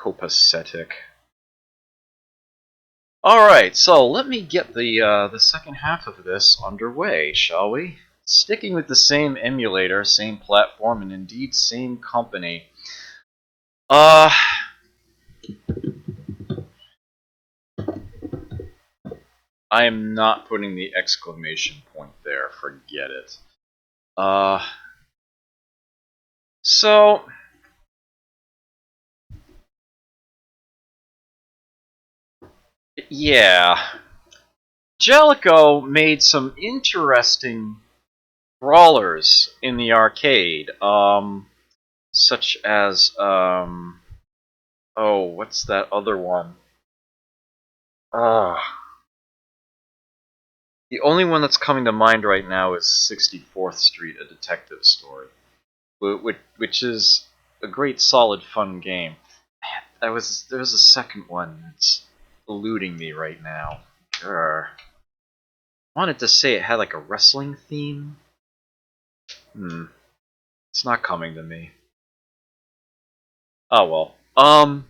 copacetic. Alright, so let me get the second half of this underway, shall we? Sticking with the same emulator, same platform, and indeed same company. I am not putting the exclamation point there, forget it. So yeah, Jellicoe made some interesting brawlers in the arcade, such as, oh, what's that other one? The only one that's coming to mind right now is 64th Street, A Detective Story, which is a great, solid, fun game. Man, there's a second one that's eluding me right now. Grr. Wanted to say it had like a wrestling theme. It's not coming to me. Oh well. For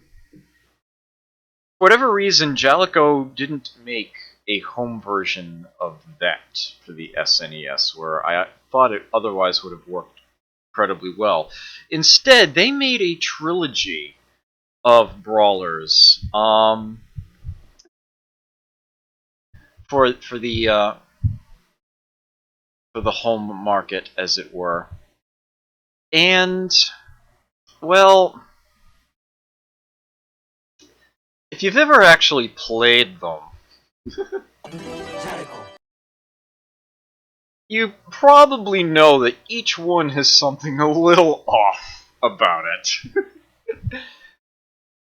whatever reason, Jellicoe didn't make a home version of that for the SNES, where I thought it otherwise would have worked incredibly well. Instead, they made a trilogy of brawlers for the home market, as it were. And, well, if you've ever actually played them, you probably know that each one has something a little off about it.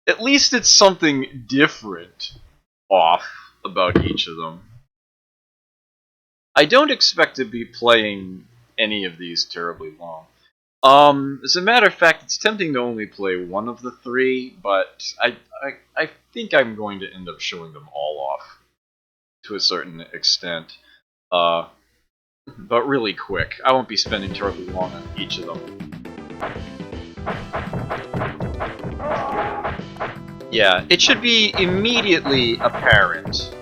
At least it's something different off about each of them. I don't expect to be playing any of these terribly long. As a matter of fact, it's tempting to only play one of the three, but I think I'm going to end up showing them all off to a certain extent. But really quick. I won't be spending terribly long on each of them. Yeah, it should be immediately apparent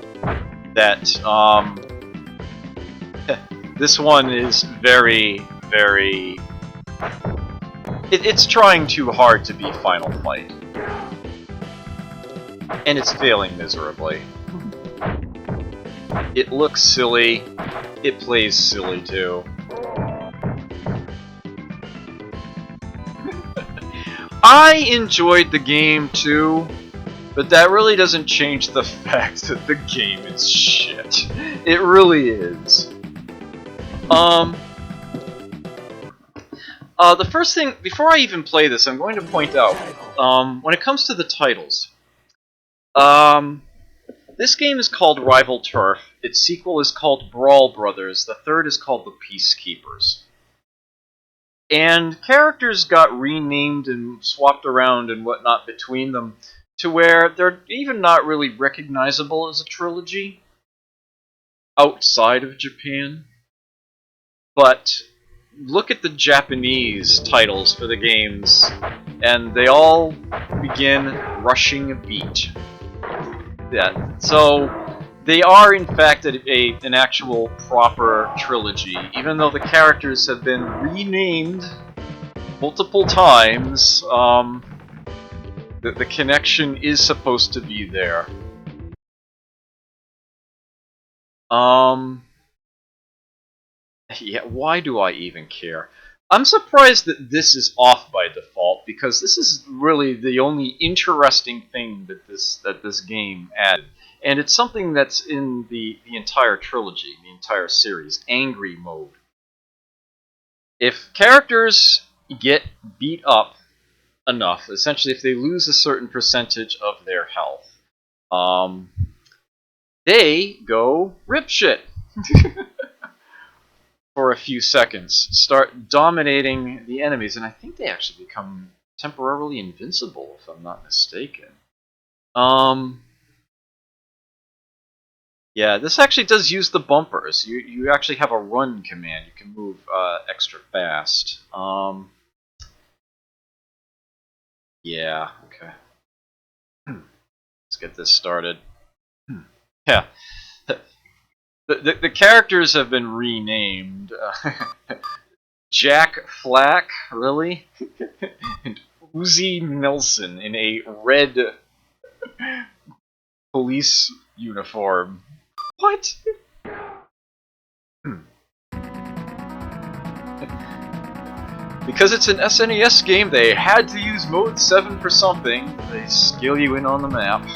that this one is very, very... It's trying too hard to be Final Fight. And it's failing miserably. It looks silly. It plays silly, too. I enjoyed the game, too, but that really doesn't change the fact that the game is shit. It really is. The first thing, before I even play this, I'm going to point out, when it comes to the titles, this game is called Rival Turf, its sequel is called Brawl Brothers, the third is called The Peacekeepers. And characters got renamed and swapped around and whatnot between them, to where they're even not really recognizable as a trilogy outside of Japan. But look at the Japanese titles for the games, and they all begin rushing a beat. Yeah, so they are in fact an actual proper trilogy, even though the characters have been renamed multiple times. The connection is supposed to be there. Yeah, why do I even care? I'm surprised that this is off by default, because this is really the only interesting thing that this game added. And it's something that's in the entire trilogy, the entire series, Angry Mode. If characters get beat up enough, essentially if they lose a certain percentage of their health, they go ripshit. For a few seconds, start dominating the enemies, and I think they actually become temporarily invincible, if I'm not mistaken. Yeah, this actually does use the bumpers. You actually have a run command. You can move extra fast. Yeah, okay. Let's get this started. Yeah. The characters have been renamed. Jack Flack, really? And Uzi Nelson in a red police uniform. What? Because it's an SNES game, they had to use Mode 7 for something. They scale you in on the map.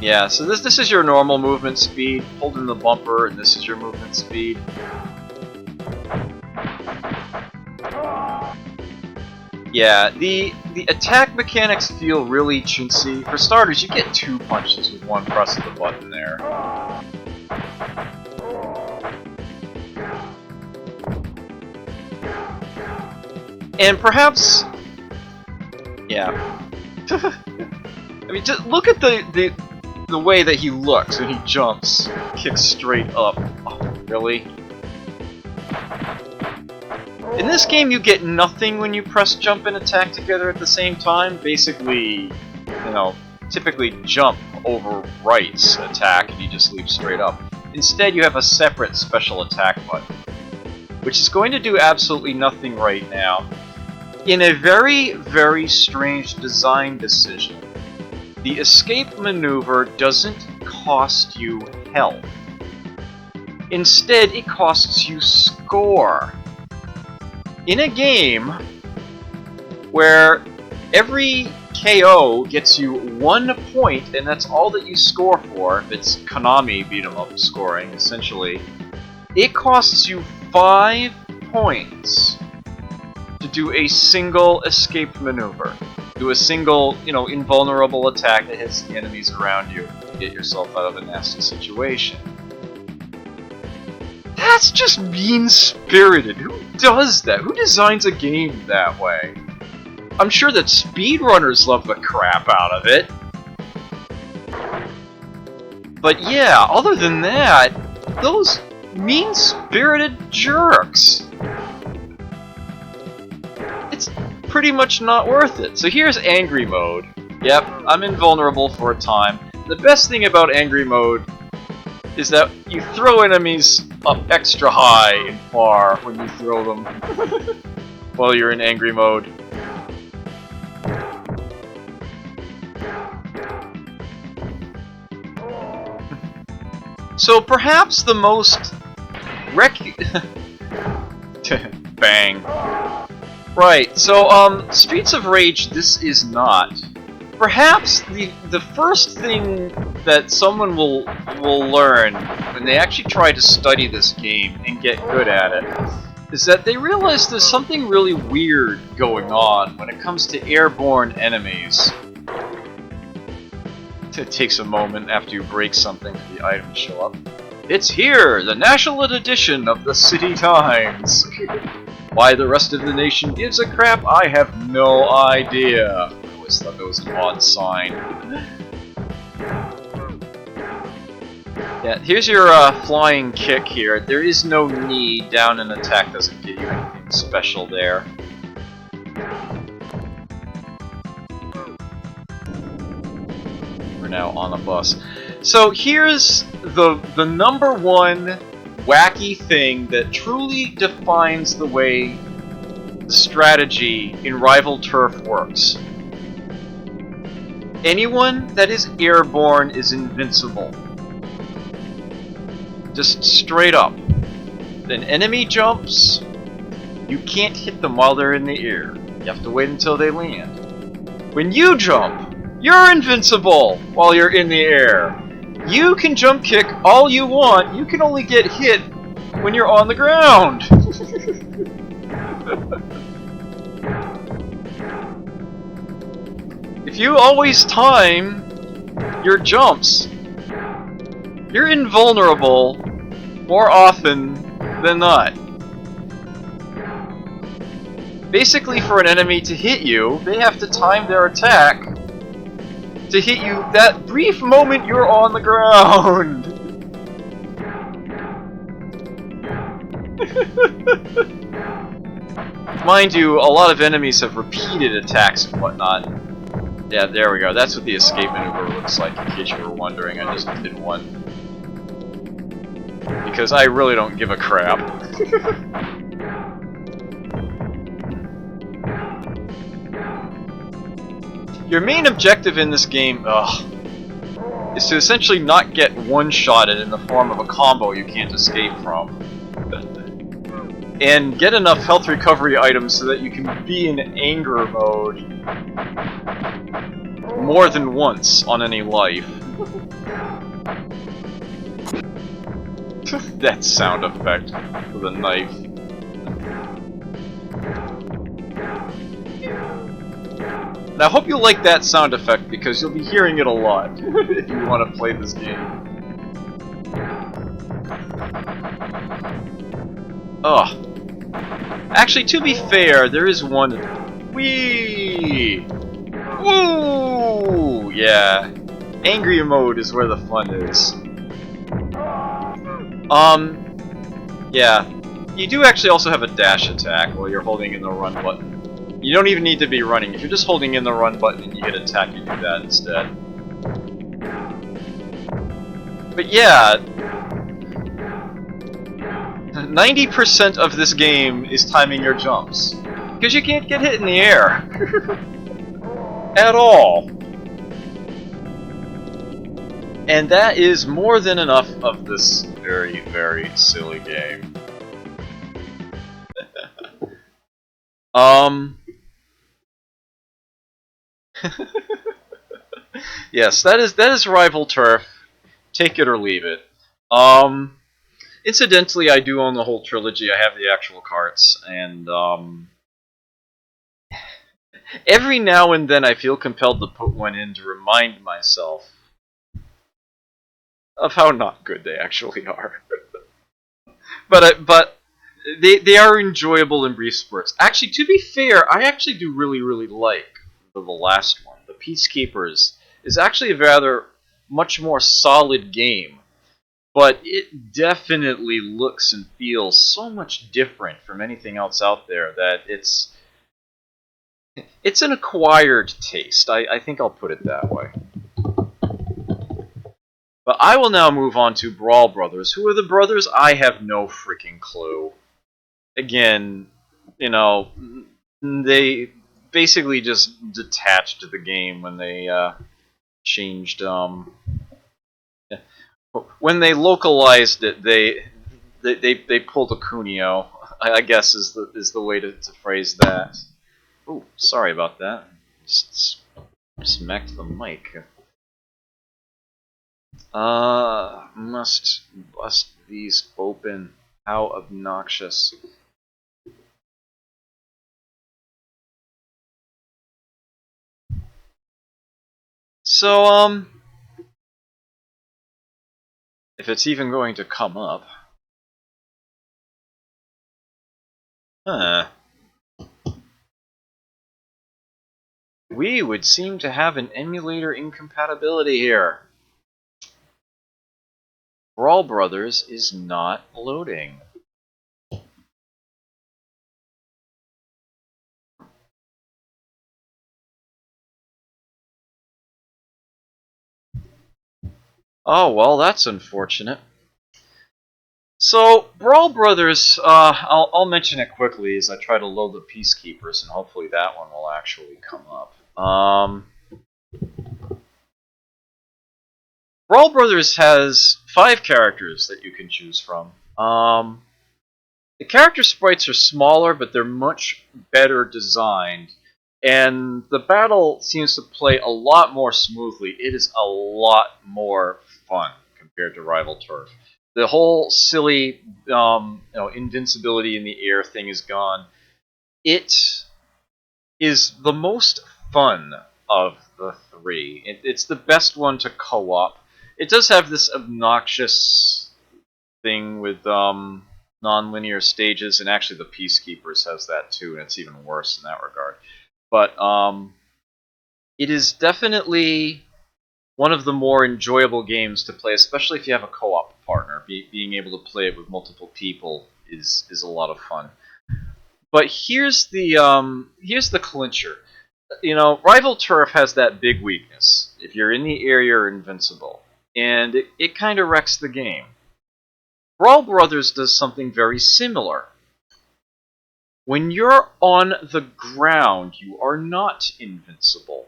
Yeah, so this is your normal movement speed, holding the bumper, and this is your movement speed. Yeah, the attack mechanics feel really chintzy. For starters, you get 2 punches with one press of the button there. And perhaps... yeah. I mean, just look at the way that he looks when he jumps, kicks straight up. Oh, really? In this game, you get nothing when you press jump and attack together at the same time. Basically, you know, typically jump overwrites attack and you just leap straight up. Instead, you have a separate special attack button, which is going to do absolutely nothing right now. In a very, very strange design decision, the escape maneuver doesn't cost you health. Instead, it costs you score. In a game where every KO gets you 1 point, and that's all that you score for, it's Konami beat-em-up scoring, essentially, it costs you 5 points to do a single escape maneuver. Do a single, you know, invulnerable attack that hits the enemies around you to get yourself out of a nasty situation. That's just mean-spirited. Who does that? Who designs a game that way? I'm sure that speedrunners love the crap out of it. But yeah, other than that, those mean-spirited jerks. It's pretty much not worth it. So here's Angry Mode. Yep, I'm invulnerable for a time. The best thing about Angry Mode is that you throw enemies up extra high and far when you throw them while you're in Angry Mode. So perhaps the most bang. Right, so Streets of Rage this is not. Perhaps the first thing that someone will learn when they actually try to study this game and get good at it is that they realize there's something really weird going on when it comes to airborne enemies. It takes a moment after you break something for the item to show up. It's here, the National Edition of the City Times. Why the rest of the nation gives a crap, I have no idea. I always thought that was an odd sign. Yeah, here's your flying kick here. There is no need. Down and attack doesn't give you anything special there. We're now on a bus. So here's the #1 wacky thing that truly defines the way the strategy in Rival Turf works. Anyone that is airborne is invincible. Just straight up. Then enemy jumps, you can't hit them while they're in the air. You have to wait until they land. When you jump, you're invincible while you're in the air. You can jump kick all you want, you can only get hit when you're on the ground. If you always time your jumps, you're invulnerable more often than not. Basically, for an enemy to hit you, they have to time their attack to hit you that brief moment you're on the ground. Mind you, a lot of enemies have repeated attacks and whatnot. Yeah, there we go. That's what the escape maneuver looks like, in case you were wondering. I just did one. Because I really don't give a crap. Your main objective in this game, is to essentially not get one-shotted in the form of a combo you can't escape from. And get enough health recovery items so that you can be in anger mode more than once on any life. That sound effect with a knife. And I hope you like that sound effect because you'll be hearing it a lot if you want to play this game. Ugh. Actually, to be fair, there is one... Whee! Woo! Yeah. Angry mode is where the fun is. Yeah. You do actually also have a dash attack while you're holding in the run button. You don't even need to be running. If you're just holding in the run button and you get attacked, you do that instead. But yeah... 90% of this game is timing your jumps. Because you can't get hit in the air. At all. And that is more than enough of this very, very silly game. Yes, that is Rival Turf. Take it or leave it. Incidentally, I do own the whole trilogy. I have the actual carts, and every now and then I feel compelled to put one in to remind myself of how not good they actually are. but they are enjoyable in brief spurts. Actually, to be fair, I actually do really like the last one. The Peacekeepers is actually a rather much more solid game. But it definitely looks and feels so much different from anything else out there that it's an acquired taste. I think I'll put it that way. But I will now move on to Brawl Brothers. Who are the brothers? I have no freaking clue. Again, you know, they basically just detached the game when they changed... When they localized it, they pulled a Cuneo, I guess is the way to phrase that. Oh, sorry about that. Just smacked the mic. Must bust these open. How obnoxious. So, if it's even going to come up. Huh. We would seem to have an emulator incompatibility here. Brawl Brothers is not loading. Oh, well, that's unfortunate. So, Brawl Brothers, I'll mention it quickly as I try to load the Peacekeepers, and hopefully that one will actually come up. Brawl Brothers has 5 characters that you can choose from. The character sprites are smaller, but they're much better designed. And the battle seems to play a lot more smoothly. It is a lot more fun compared to Rival Turf. The whole silly, invincibility in the air thing is gone. It is the most fun of the 3. It's the best one to co-op. It does have this obnoxious thing with non-linear stages, and actually the Peacekeepers has that too, and it's even worse in that regard. But it is definitely one of the more enjoyable games to play, especially if you have a co-op partner. Being able to play it with multiple people is a lot of fun. But here's the clincher. You know, Rival Turf has that big weakness. If you're in the area, you're invincible, and it kind of wrecks the game. Brawl Brothers does something very similar. When you're on the ground, you are not invincible.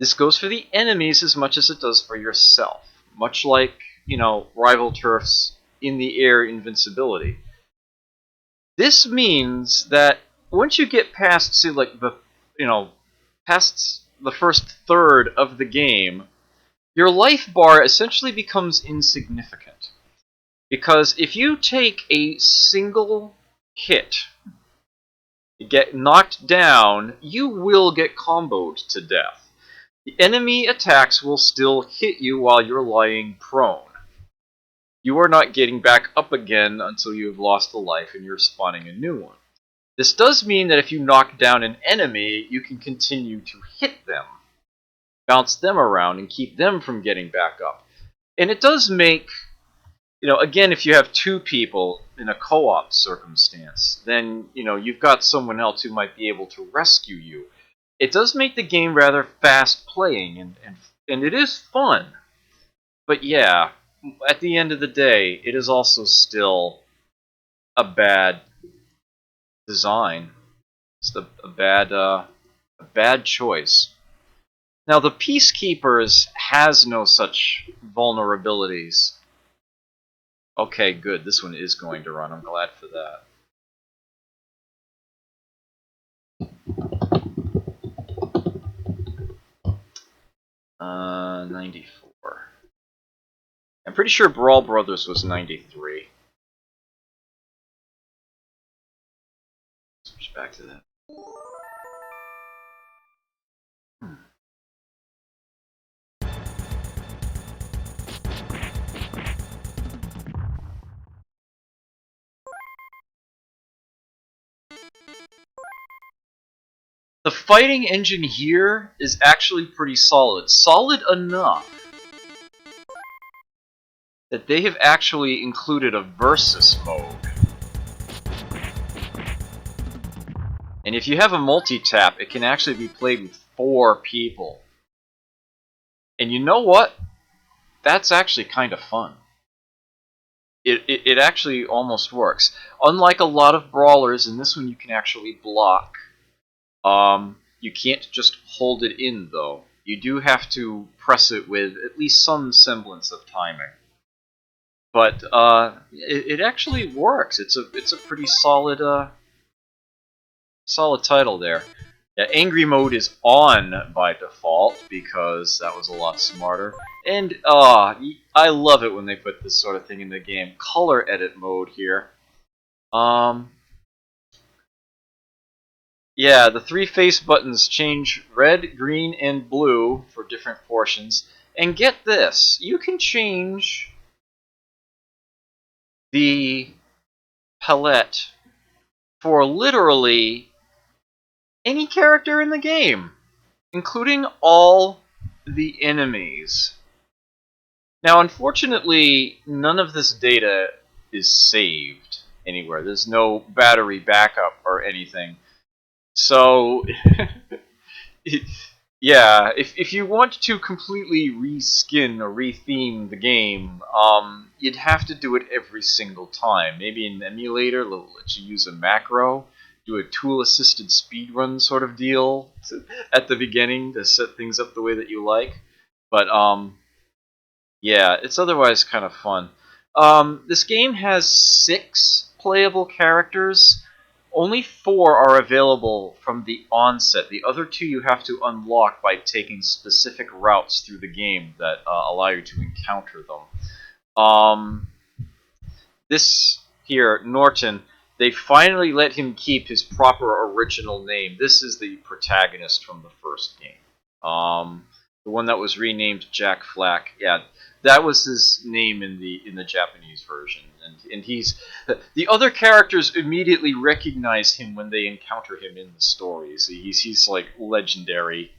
This goes for the enemies as much as it does for yourself. Much like, you know, Rival Turf's in the air invincibility. This means that once you get past, say, like past the first third of the game, your life bar essentially becomes insignificant. Because if you take a single hit, you get knocked down, you will get comboed to death. The enemy attacks will still hit you while you're lying prone. You are not getting back up again until you have lost a life and you're spawning a new one. This does mean that if you knock down an enemy, you can continue to hit them, bounce them around, and keep them from getting back up. And it does make, you know, again, if you have two people in a co-op circumstance, then, you know, you've got someone else who might be able to rescue you. It does make the game rather fast playing, and it is fun. But yeah, at the end of the day, it is also still a bad design. It's a bad choice. Now, the Peacekeepers has no such vulnerabilities. Okay, good. This one is going to run. I'm glad for that. Uh, 94. I'm pretty sure Brawl Brothers was 93. Switch back to that. The fighting engine here is actually pretty solid. Solid enough that they have actually included a versus mode. And if you have a multi-tap, it can actually be played with 4 people. And you know what? That's actually kind of fun. It actually almost works. Unlike a lot of brawlers, in this one you can actually block. You can't just hold it in, though. You do have to press it with at least some semblance of timing. But it actually works. It's a pretty solid solid title there. Yeah, Angry Mode is on by default because that was a lot smarter. And I love it when they put this sort of thing in the game. Color edit mode here. Yeah, the 3 face buttons change red, green, and blue for different portions. And get this, you can change the palette for literally any character in the game, including all the enemies. Now, unfortunately, none of this data is saved anywhere. There's no battery backup or anything. So, yeah, if you want to completely reskin or retheme the game, you'd have to do it every single time. Maybe an emulator will let you use a macro, do a tool-assisted speedrun sort of deal at the beginning to set things up the way that you like. But, yeah, it's otherwise kind of fun. This game has 6 playable characters. Only 4 are available from the onset. The other 2 you have to unlock by taking specific routes through the game that allow you to encounter them. This here, Norton, they finally let him keep his proper original name. This is the protagonist from the first game. The one that was renamed Jack Flack. Yeah, that was his name in the Japanese version, and he's the other characters immediately recognize him when they encounter him in the stories. He's like legendary.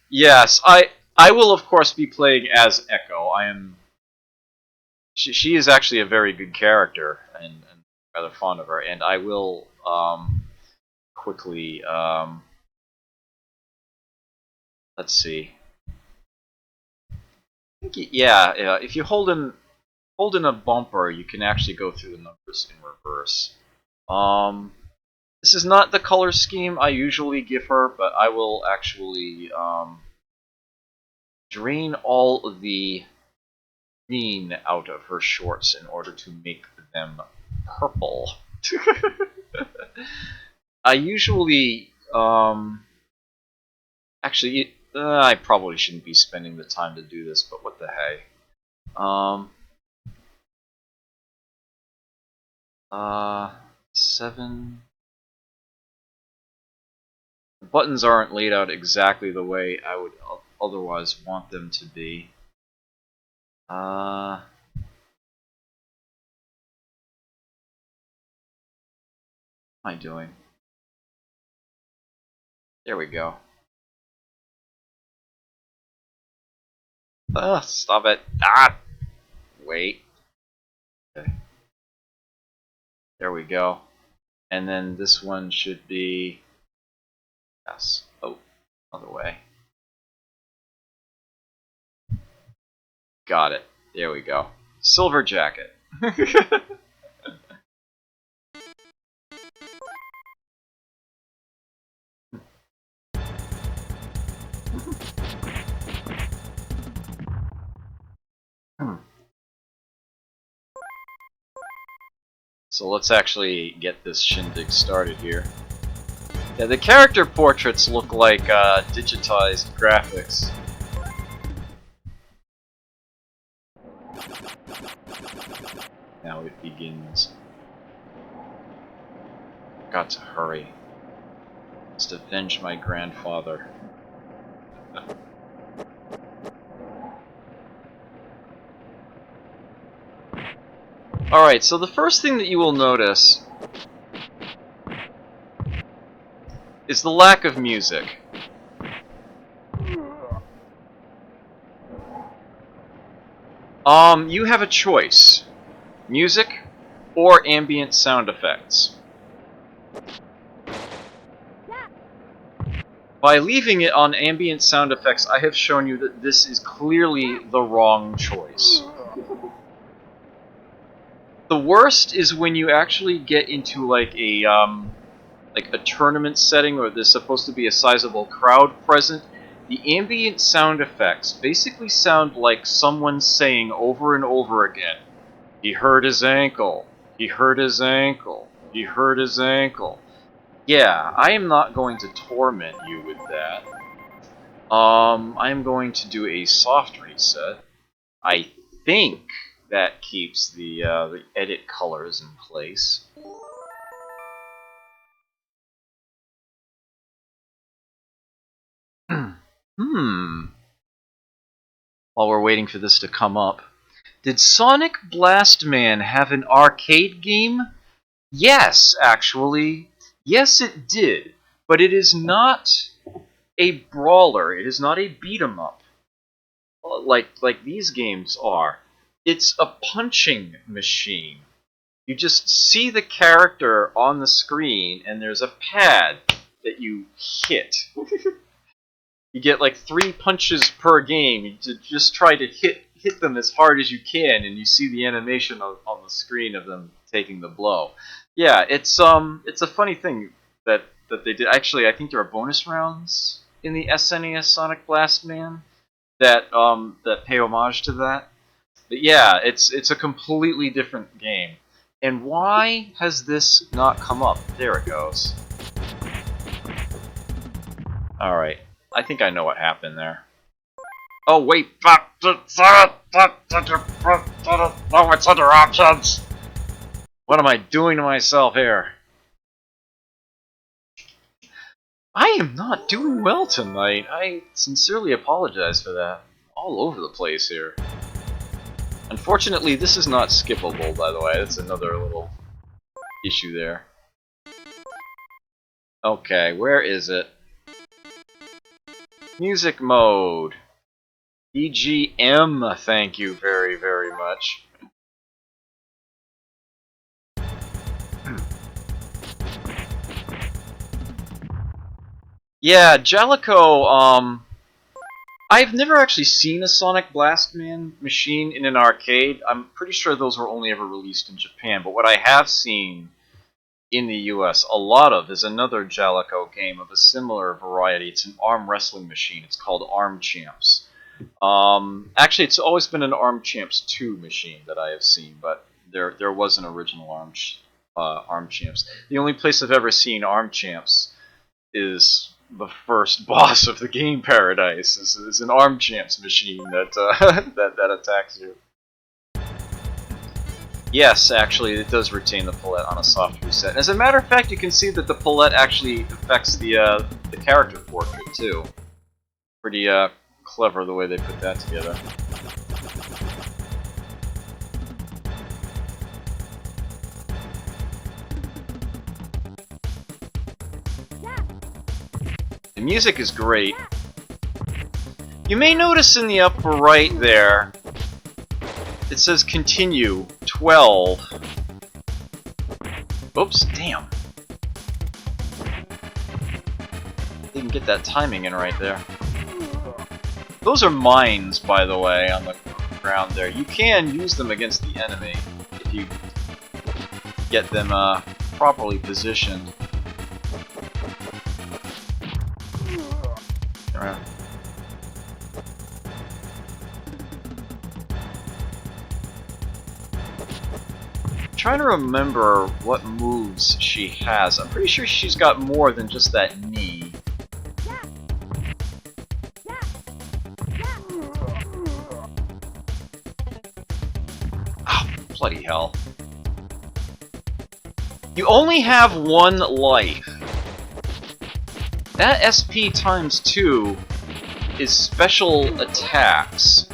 Yes, I will of course be playing as Echo. I am She is actually a very good character, and rather fond of her. And I will quickly let's see. Yeah, if you hold in a bumper, you can actually go through the numbers in reverse. This is not the color scheme I usually give her, but I will actually drain all of the green out of her shorts in order to make them purple. I usually, actually, I probably shouldn't be spending the time to do this, but what the hey. Uh, 7. The buttons aren't laid out exactly the way I would otherwise want them to be. What am I doing? There we go. Stop it. Wait. Okay. There we go. And then this one should be... Yes. Oh, other way. Got it. There we go. Silver jacket. So let's actually get this shindig started here. Yeah, the character portraits look like digitized graphics. Now it begins. Got to hurry. Must avenge my grandfather. Alright, so the first thing that you will notice is the lack of music. You have a choice. Music or ambient sound effects. By leaving it on ambient sound effects, I have shown you that this is clearly the wrong choice. The worst is when you actually get into like a tournament setting where there's supposed to be a sizable crowd present. The ambient sound effects basically sound like someone saying over and over again, "He hurt his ankle. He hurt his ankle. He hurt his ankle." Yeah, I am not going to torment you with that. I'm going to do a soft reset. I think that keeps the edit colors in place. While we're waiting for this to come up, did Sonic Blast Man have an arcade game? Yes, actually. Yes, it did. But it is not a brawler. It is not a beat-em-up like these games are. It's a punching machine. You just see the character on the screen, and there's a pad that you hit. You get like 3 punches per game. You just try to hit them as hard as you can, and you see the animation on the screen of them taking the blow. Yeah, it's a funny thing that they did. Actually, I think there are bonus rounds in the SNES Sonic Blast Man that pay homage to that. But yeah, it's a completely different game. And why has this not come up? There it goes. Alright, I think I know what happened there. Oh wait, no, it's under options! What am I doing to myself here? I am not doing well tonight. I sincerely apologize for that. All over the place here. Unfortunately, this is not skippable, by the way. That's another little issue there. Okay, where is it? Music mode. BGM, thank you very, very much. Yeah, Jellico, I've never actually seen a Sonic Blast Man machine in an arcade. I'm pretty sure those were only ever released in Japan, but what I have seen in the US a lot of is another Jellico game of a similar variety. It's an arm wrestling machine. It's called Arm Champs. Actually, it's always been an Arm Champs 2 machine that I have seen, but there was an original Arm Champs. The only place I've ever seen Arm Champs is the first boss of the game Paradise. Is an Arm Champs machine that that attacks you. Yes, actually, it does retain the palette on a soft reset. As a matter of fact, you can see that the palette actually affects the character portrait too. Pretty clever the way they put that together. The music is great. You may notice in the upper right there, it says continue 12. Oops, damn. Didn't get that timing in right there. Those are mines, by the way, on the ground there. You can use them against the enemy if you get them properly positioned. Alright. Trying to remember what moves she has. I'm pretty sure she's got more than just that knee. Oh, bloody hell. You only have one life. That SP times 2 is special attacks.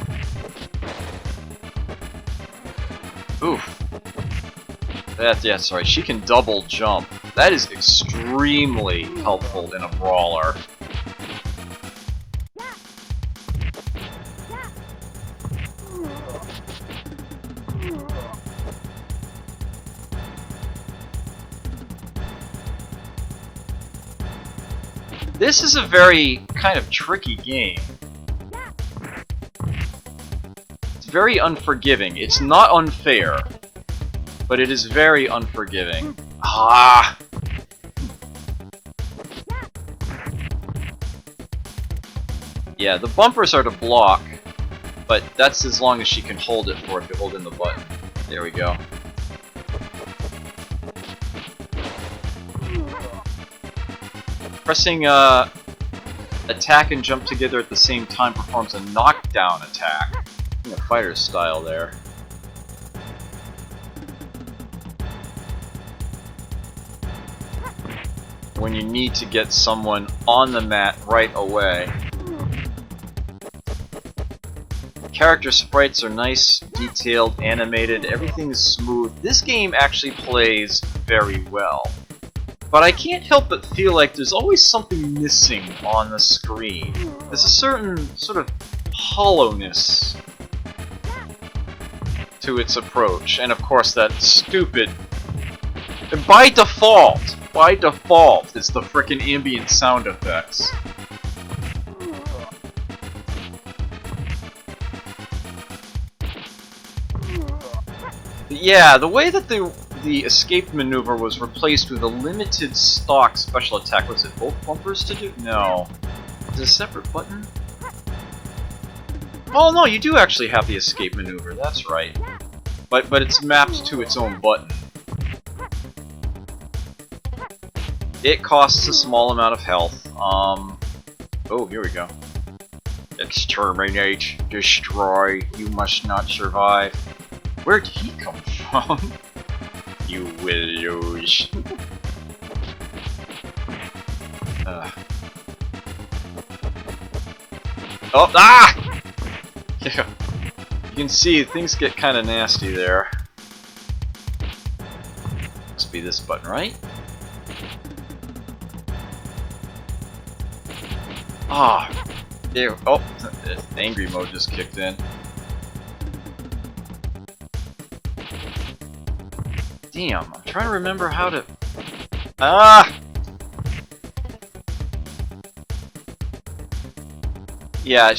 Oof. Yeah, sorry, she can double jump. That is extremely helpful in a brawler. This is a very kind of tricky game. It's very unforgiving. It's not unfair, but it is very unforgiving. Ah! Yeah, the bumpers are to block, but that's as long as she can hold it for if you hold in the button. There we go. Pressing attack and jump together at the same time performs a knockdown attack. In a fighter's style there. When you need to get someone on the mat right away. Character sprites are nice, detailed, animated, everything is smooth. This game actually plays very well. But I can't help but feel like there's always something missing on the screen. There's a certain sort of hollowness to its approach. And of course that stupid... By default, it's the frickin' ambient sound effects. Yeah, the way that the escape maneuver was replaced with a limited stock special attack. Was it both bumpers to do? No. Is it a separate button? Oh no, you do actually have the escape maneuver, that's right. But it's mapped to its own button. It costs a small amount of health. Oh, here we go. Exterminate, destroy, you must not survive. Where did he come from? You will lose. Oh, ah! Yeah. You can see things get kind of nasty there. Must be this button, right? Ah, there. Oh, the angry mode just kicked in. Damn, I'm trying to remember how to... Ah! Yeah,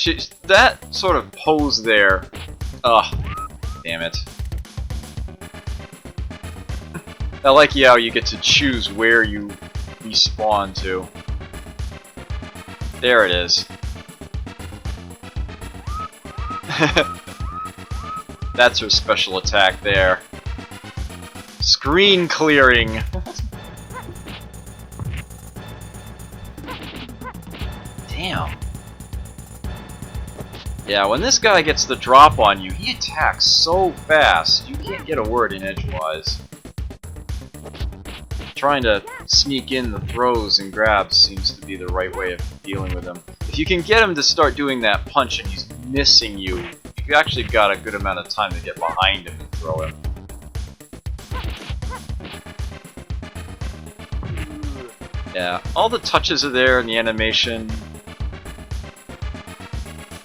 that sort of pose there. Ugh, damn it. I like how you get to choose where you respawn to. There it is. That's her special attack there. Screen clearing. Damn. Yeah, when this guy gets the drop on you, he attacks so fast, you can't get a word in edgewise. Trying to sneak in the throws and grabs seems to be the right way of dealing with him. If you can get him to start doing that punch and he's missing you, you've actually got a good amount of time to get behind him and throw him. Yeah, all the touches are there in the animation.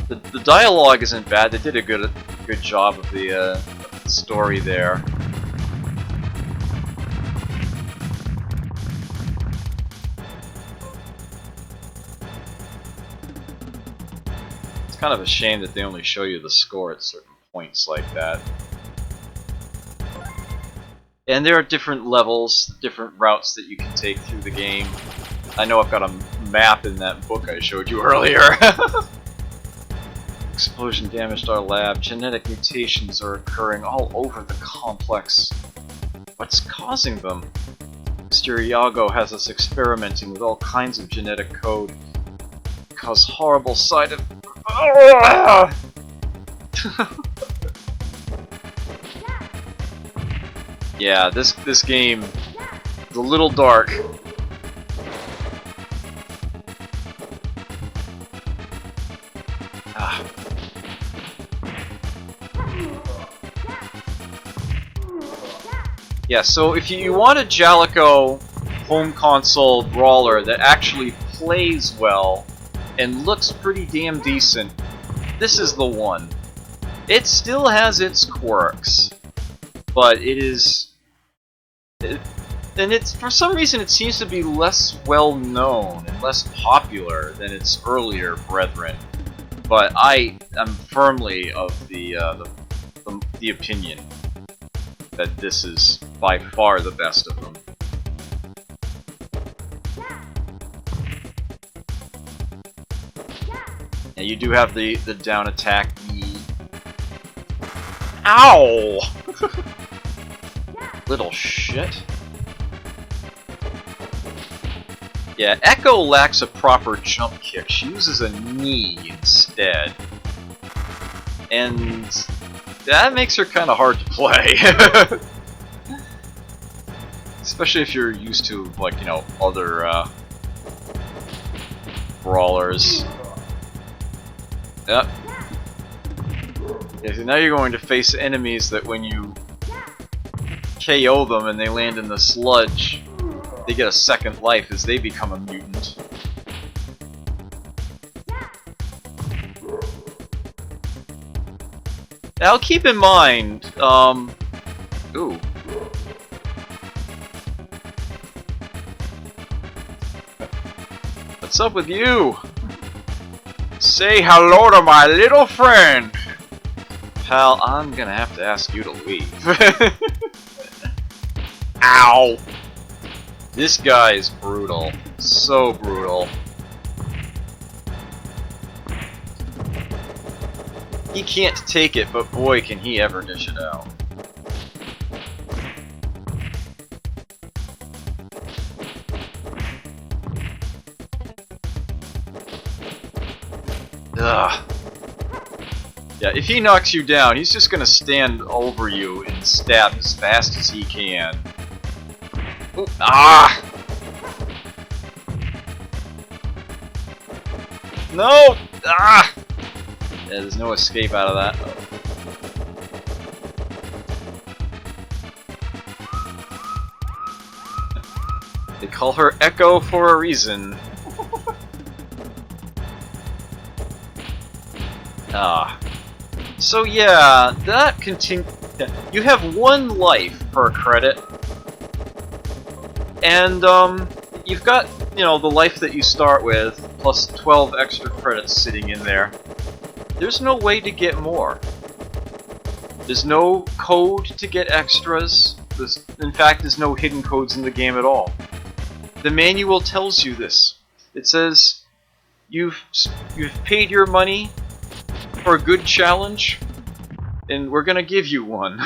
The dialogue isn't bad. They did a good job of the story there. It's kind of a shame that they only show you the score at certain points like that. And there are different levels, different routes that you can take through the game. I know I've got a map in that book I showed you earlier. Explosion damaged our lab. Genetic mutations are occurring all over the complex. What's causing them? Mr. Iago has us experimenting with all kinds of genetic code. Cause horrible side of... Yeah, this game is a little dark. Yeah, so if you want a Jalico home console brawler that actually plays well and looks pretty damn decent, this is the one. It still has its quirks, but it is... and it's, for some reason, it seems to be less well known and less popular than its earlier brethren. But I am firmly of the opinion that this is by far the best of them. And you do have the down attack. Ow! Little shit. Yeah, Echo lacks a proper jump kick. She uses a knee instead. And that makes her kind of hard to play. Especially if you're used to, like, you know, other brawlers. Yep. Yeah, so now you're going to face enemies that when you KO them and they land in the sludge, they get a second life as they become a mutant. Now keep in mind, ooh. What's up with you? Say hello to my little friend! Pal, I'm gonna have to ask you to leave. Ow! This guy is brutal. So brutal. He can't take it, but boy can he ever dish it out. Ugh. Yeah, if he knocks you down, he's just gonna stand over you and stab as fast as he can. Ooh, ah! No! Ah! Yeah, there's no escape out of that. They call her Echo for a reason. Ah. So yeah, that you have one life per credit. And you've got, you know, the life that you start with, plus 12 extra credits sitting in there. There's no way to get more. There's no code to get extras. In fact, there's no hidden codes in the game at all. The manual tells you this. It says, you've paid your money for a good challenge, and we're gonna give you one.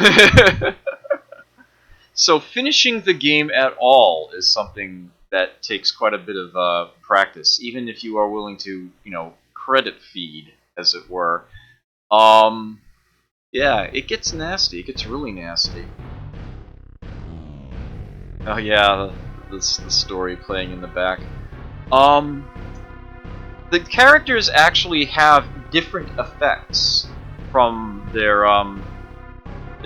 So finishing the game at all is something that takes quite a bit of practice, even if you are willing to, credit feed, as it were. Yeah, it gets nasty. It gets really nasty. Oh yeah, the story playing in the back. The characters actually have different effects from their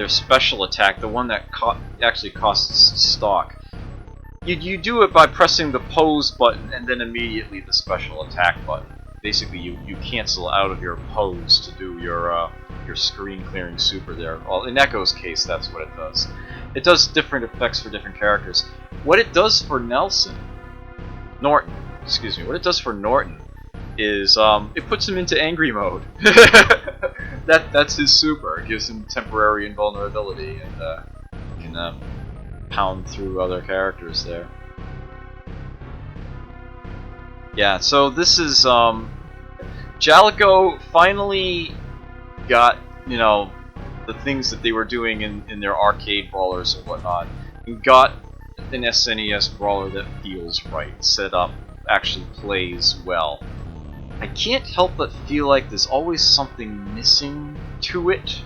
special attack, the one that actually costs stock. You do it by pressing the pose button and then immediately the special attack button. Basically, you cancel out of your pose to do your screen clearing super there. Well, in Echo's case, that's what it does. It does different effects for different characters. What it does for Norton, what it does for Norton is it puts him into angry mode. That's his super. It gives him temporary invulnerability and can pound through other characters there. Yeah, so this is Jalico finally got, the things that they were doing in their arcade brawlers and whatnot, and got an SNES brawler that feels right, set up, actually plays well. I can't help but feel like there's always something missing to it,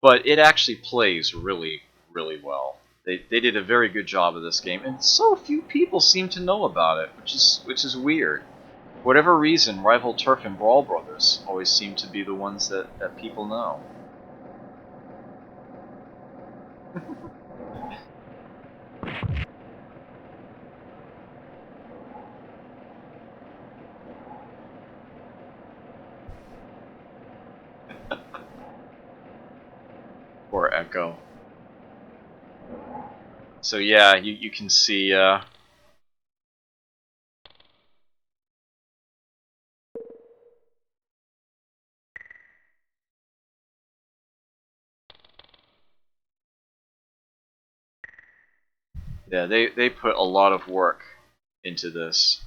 but it actually plays really, really well. They did a very good job of this game, and so few people seem to know about it, which is weird. For whatever reason, Rival Turf and Brawl Brothers always seem to be the ones that people know. Poor Echo. So yeah, you can see yeah, they put a lot of work into this.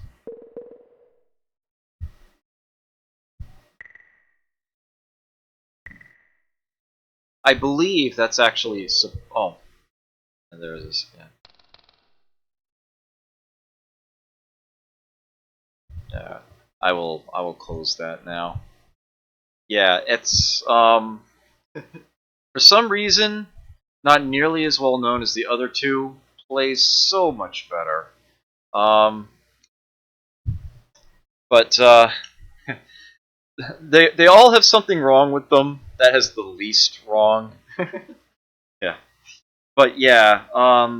I believe that's actually oh, there it is. Yeah. I will close that now. Yeah, it's for some reason not nearly as well known as the other two. Plays so much better. But they all have something wrong with them. That has the least wrong. Yeah. But yeah,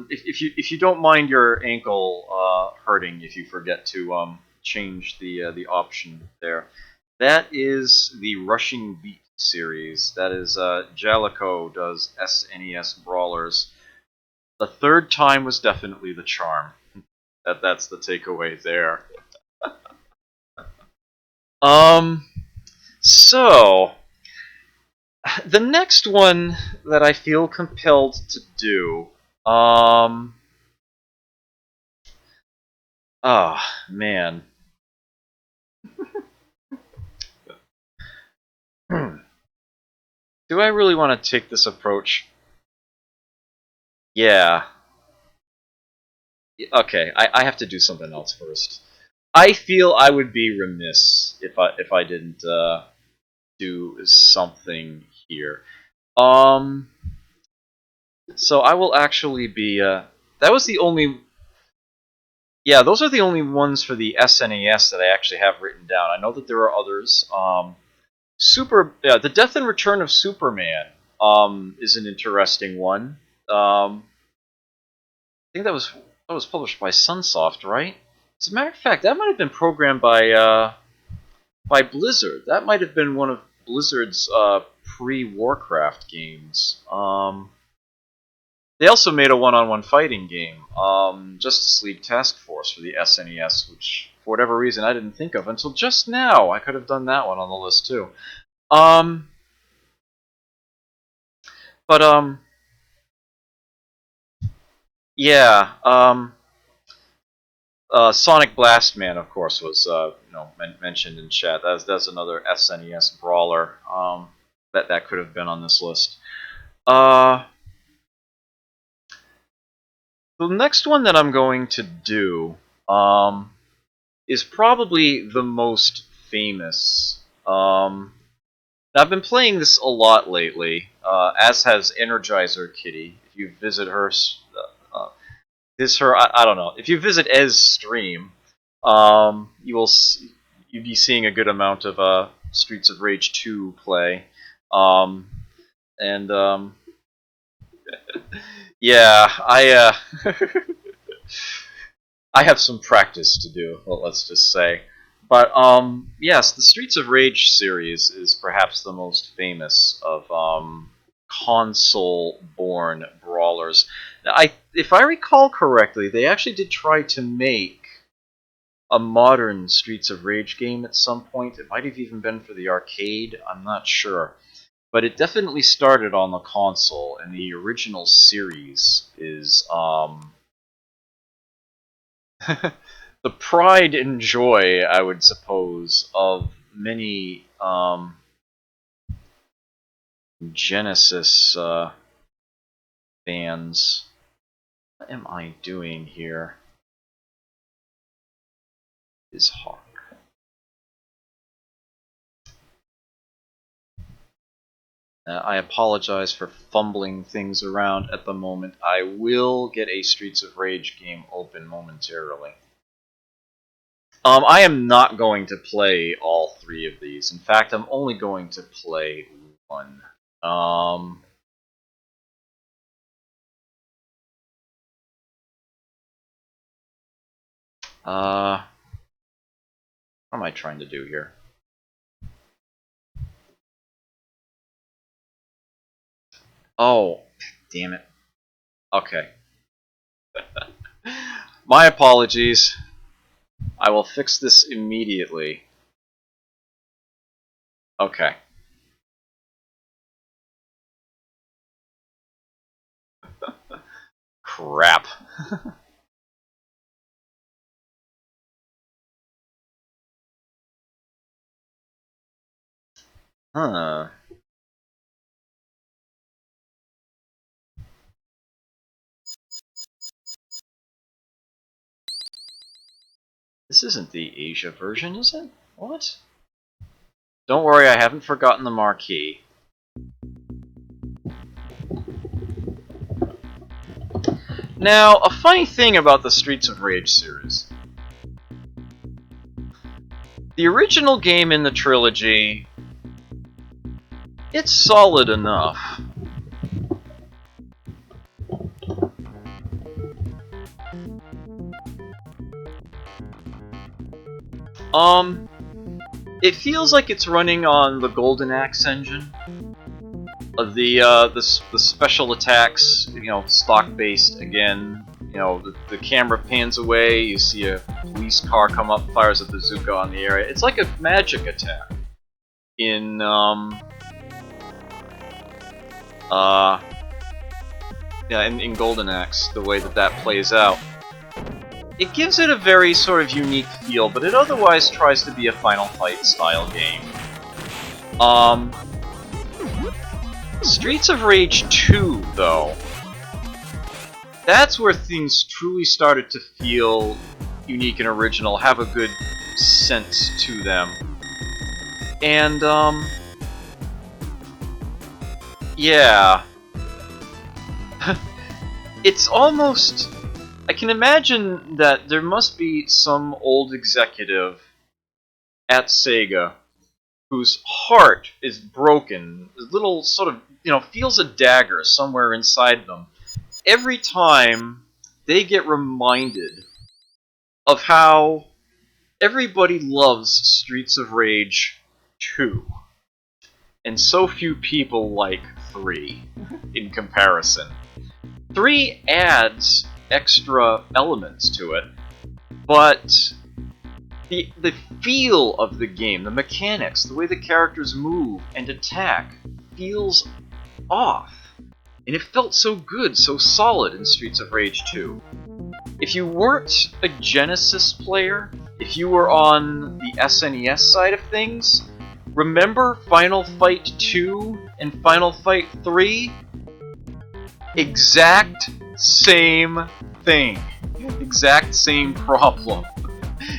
if you don't mind your ankle hurting if you forget to change the option there, that is the Rushing Beat series. That is Jalico does SNES brawlers. The third time was definitely the charm. That's the takeaway there. So the next one that I feel compelled to do, oh man. Do I really want to take this approach? Yeah. Okay, I have to do something else first. I feel I would be remiss if I didn't do something here. So I will actually be that was the only. Yeah, those are the only ones for the SNES that I actually have written down. I know that there are others. The Death and Return of Superman is an interesting one. I think that was published by Sunsoft, right? As a matter of fact, that might have been programmed by Blizzard. That might have been one of Blizzard's pre-Warcraft games. They also made a one-on-one fighting game, Justice League Task Force for the SNES, which, for whatever reason, I didn't think of until just now. I could have done that one on the list, too. Yeah, Sonic Blast Man, of course, was mentioned in chat. That's another SNES brawler that could have been on this list. The next one that I'm going to do is probably the most famous. I've been playing this a lot lately, as has Energizer Kitty. If you visit her, I don't know. If you visit Ez's stream, you'd be seeing a good amount of Streets of Rage 2 play, yeah, I have some practice to do. Well, let's just say. But yes, the Streets of Rage series is perhaps the most famous of console-born brawlers. Now, if I recall correctly, they actually did try to make a modern Streets of Rage game at some point. It might have even been for the arcade. I'm not sure. But it definitely started on the console, and the original series is the pride and joy, I would suppose, of many Genesis fans. What am I doing here? Is Hawk. I apologize for fumbling things around at the moment. I will get a Streets of Rage game open momentarily. I am not going to play all three of these. In fact, I'm only going to play one. What am I trying to do here? Oh, damn it. Okay. My apologies. I will fix this immediately. Okay. Crap. Huh. This isn't the Asia version, is it? What? Don't worry, I haven't forgotten the marquee. Now, a funny thing about the Streets of Rage series. The original game in the trilogy, it's solid enough. It feels like it's running on the Golden Axe engine. The special attacks, stock based again. The camera pans away. You see a police car come up, fires a bazooka on the area. It's like a magic attack in in Golden Axe. The way that plays out. It gives it a very sort of unique feel, but it otherwise tries to be a Final Fight style game. Streets of Rage 2, though, that's where things truly started to feel unique and original, have a good sense to them. And, yeah. It's almost... I can imagine that there must be some old executive at Sega whose heart is broken, a little sort of, feels a dagger somewhere inside them every time they get reminded of how everybody loves Streets of Rage 2, and so few people like 3 in comparison. 3 adds extra elements to it, but the feel of the game, the mechanics, the way the characters move and attack feels off. And it felt so good, so solid in Streets of Rage 2. If you weren't a Genesis player, if you were on the SNES side of things, remember Final Fight 2 and Final Fight 3? Exact same thing. Exact same problem.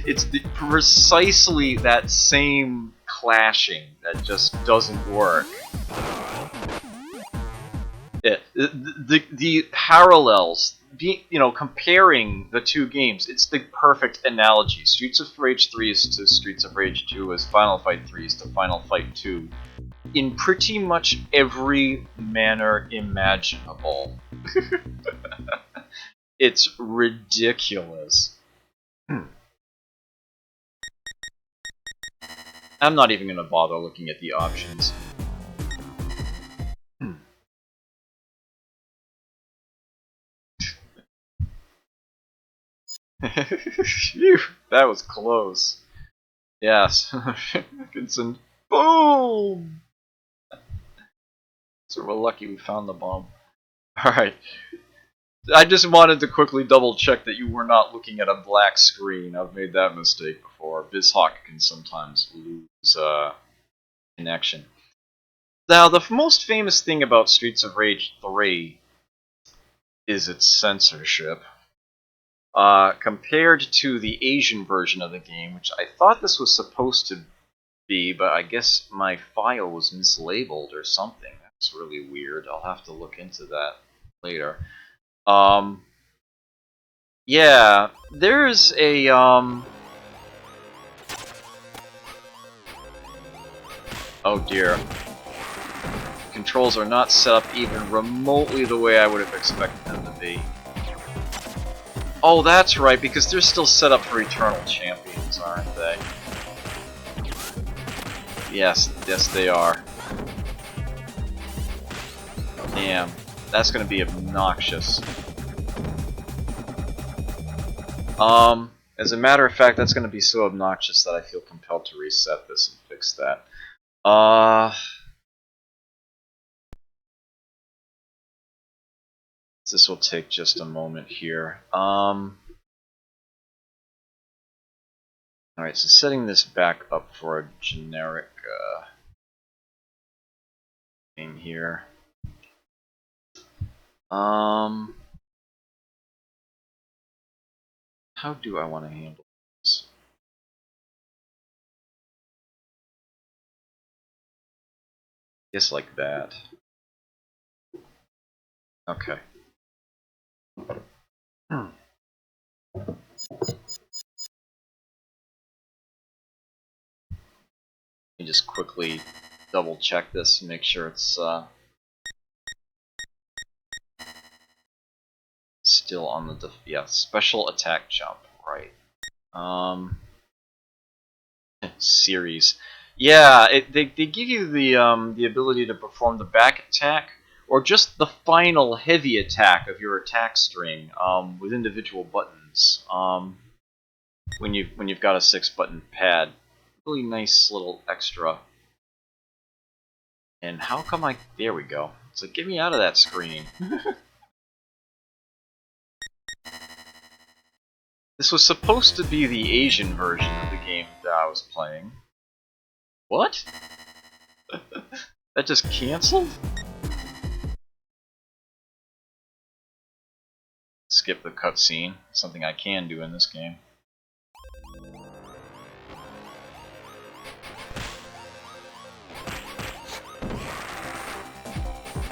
It's precisely that same clashing that just doesn't work. The parallels, comparing the two games, it's the perfect analogy. Streets of Rage 3 is to Streets of Rage 2 as Final Fight 3 is to Final Fight 2. In pretty much every manner imaginable. It's ridiculous. I'm not even going to bother looking at the options. Phew, that was close. Yes. Vincent. Boom! So we're lucky we found the bomb. Alright. I just wanted to quickly double check that you were not looking at a black screen. I've made that mistake before. BizHawk can sometimes lose connection. Now, the most famous thing about Streets of Rage 3 is its censorship. Compared to the Asian version of the game, which I thought this was supposed to be, but I guess my file was mislabeled or something. That's really weird. I'll have to look into that later. Yeah, there's a, oh dear. Controls are not set up even remotely the way I would have expected them to be. Oh, that's right, because they're still set up for Eternal Champions, aren't they? Yes, they are. Damn, that's gonna be obnoxious. As a matter of fact, that's gonna be so obnoxious that I feel compelled to reset this and fix that. This will take just a moment here. Alright, so setting this back up for a generic thing here. How do I want to handle this? Guess like that. Okay. Let me just quickly double check this and make sure it's still on the special attack jump, right? Series. Yeah, they give you the ability to perform the back attack or just the final heavy attack of your attack string with individual buttons. When you've got a 6-button pad, really nice little extra. And how come there we go. So get me out of that screen. This was supposed to be the Asian version of the game that I was playing. What? That just canceled? Skip the cutscene. Something I can do in this game.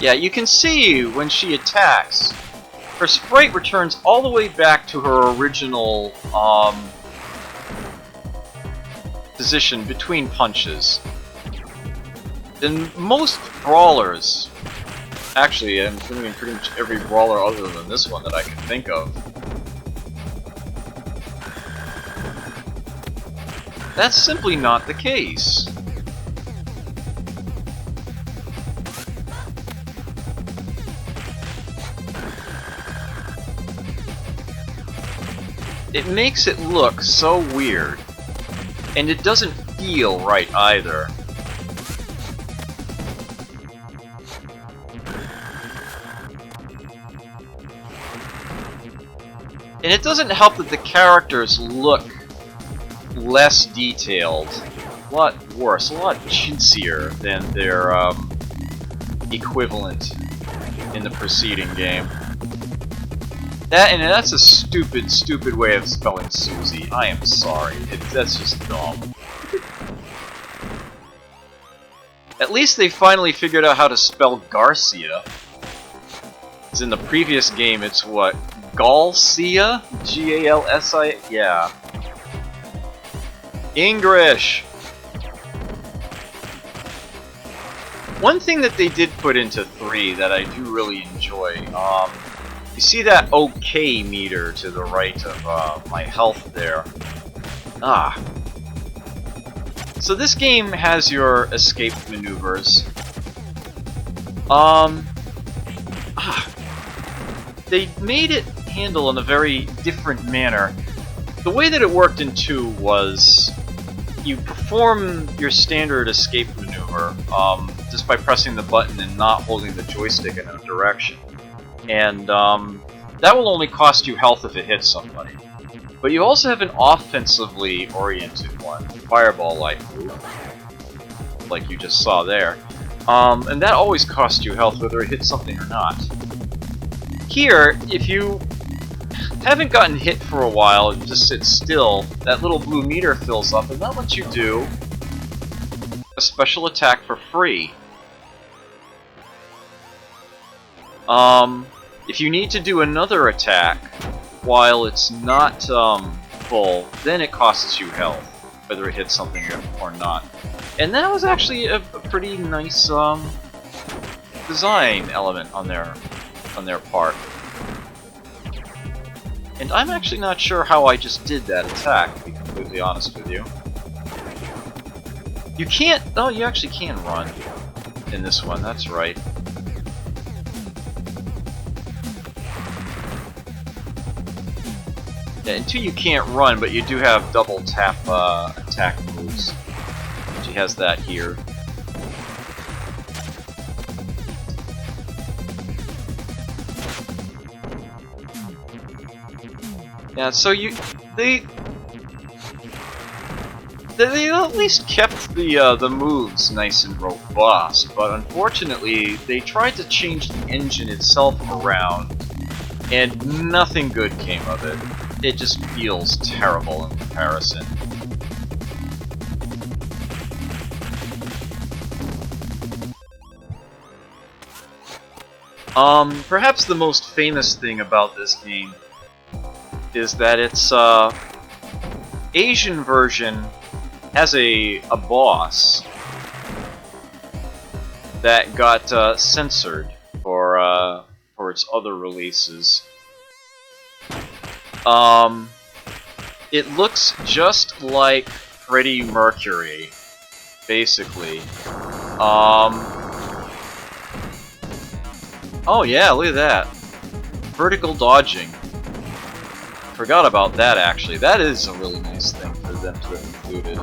Yeah, you can see when she attacks, her sprite returns all the way back to her original position between punches. In most brawlers, actually, I'm assuming pretty much every brawler other than this one that I can think of, that's simply not the case. it makes it look so weird. And it doesn't feel right either. And it doesn't help that the characters look less detailed, a lot worse, a lot chintzier than their equivalent in the preceding game. That's a stupid, stupid way of spelling Susie. I am sorry. That's just dumb. At least they finally figured out how to spell Garcia. Because in the previous game, it's what? Galcia? G-A-L-S-I? Yeah. English! One thing that they did put into 3 that I do really enjoy, you see that OK meter to the right of my health there? So this game has your escape maneuvers. They made it handle in a very different manner. The way that it worked in 2 was you perform your standard escape maneuver just by pressing the button and not holding the joystick in a direction. And that will only cost you health if it hits somebody. But you also have an offensively oriented one, fireball-like move, like you just saw there. And that always costs you health whether it hits something or not. Here, if you haven't gotten hit for a while and just sit still, that little blue meter fills up and that lets you do a special attack for free. If you need to do another attack while it's not full, then it costs you health, whether it hits something or not. And that was actually a pretty nice design element on their part. And I'm actually not sure how I just did that attack, to be completely honest with you. You can't... Oh, you actually can run in this one, that's right. Yeah, in 2 you can't run, but you do have double tap attack moves. She has that here. Yeah, so they at least kept the moves nice and robust, but unfortunately they tried to change the engine itself around, and nothing good came of it. It just feels terrible in comparison. Perhaps the most famous thing about this game is that its Asian version has a boss that got censored for its other releases. It looks just like Freddie Mercury, basically. Oh yeah, look at that. Vertical dodging. Forgot about that, actually. That is a really nice thing for them to have included.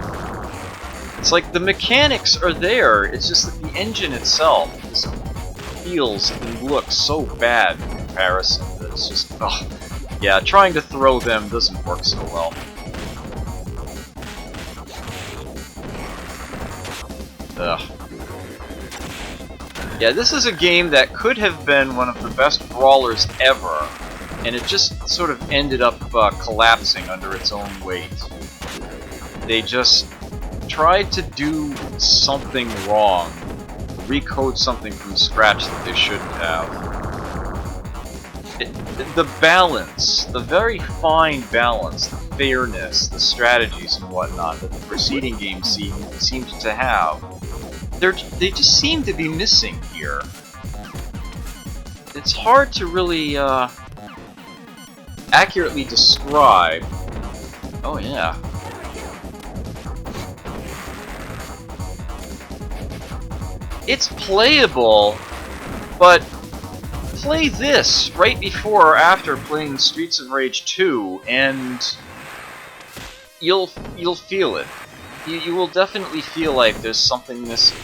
It's like the mechanics are there, it's just that the engine itself just feels and looks so bad in comparison that it's just... ugh. Yeah, trying to throw them doesn't work so well. Ugh. Yeah, this is a game that could have been one of the best brawlers ever, and it just sort of ended up collapsing under its own weight. They just tried to do something wrong, recode something from scratch that they shouldn't have. The balance, the very fine balance, the fairness, the strategies and whatnot that the preceding games seemed to have, they just seem to be missing here. It's hard to really accurately describe. Oh yeah. It's playable, but play this right before or after playing Streets of Rage 2, and you'll feel it. You will definitely feel like there's something missing.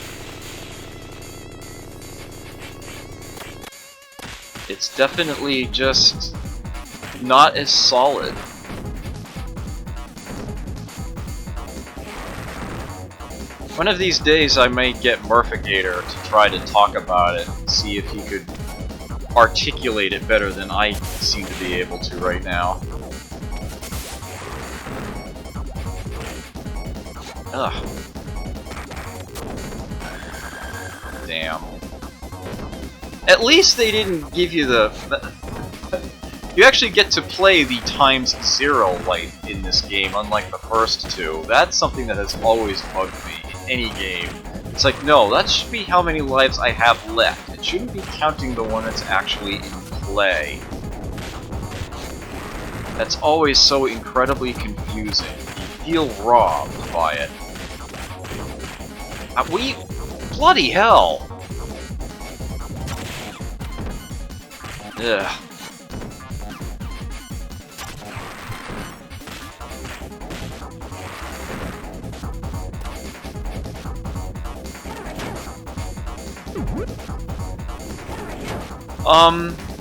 It's definitely just not as solid. One of these days I might get Murphigator to try to talk about it and see if he could articulate it better than I seem to be able to right now. Ugh. Damn. At least they didn't give you the you actually get to play the ×0 life in this game, unlike the first two. That's something that has always bugged me in any game. It's like, no, that should be how many lives I have left. It shouldn't be counting the one that's actually in play. That's always so incredibly confusing. You feel robbed by it. Bloody hell! Ugh.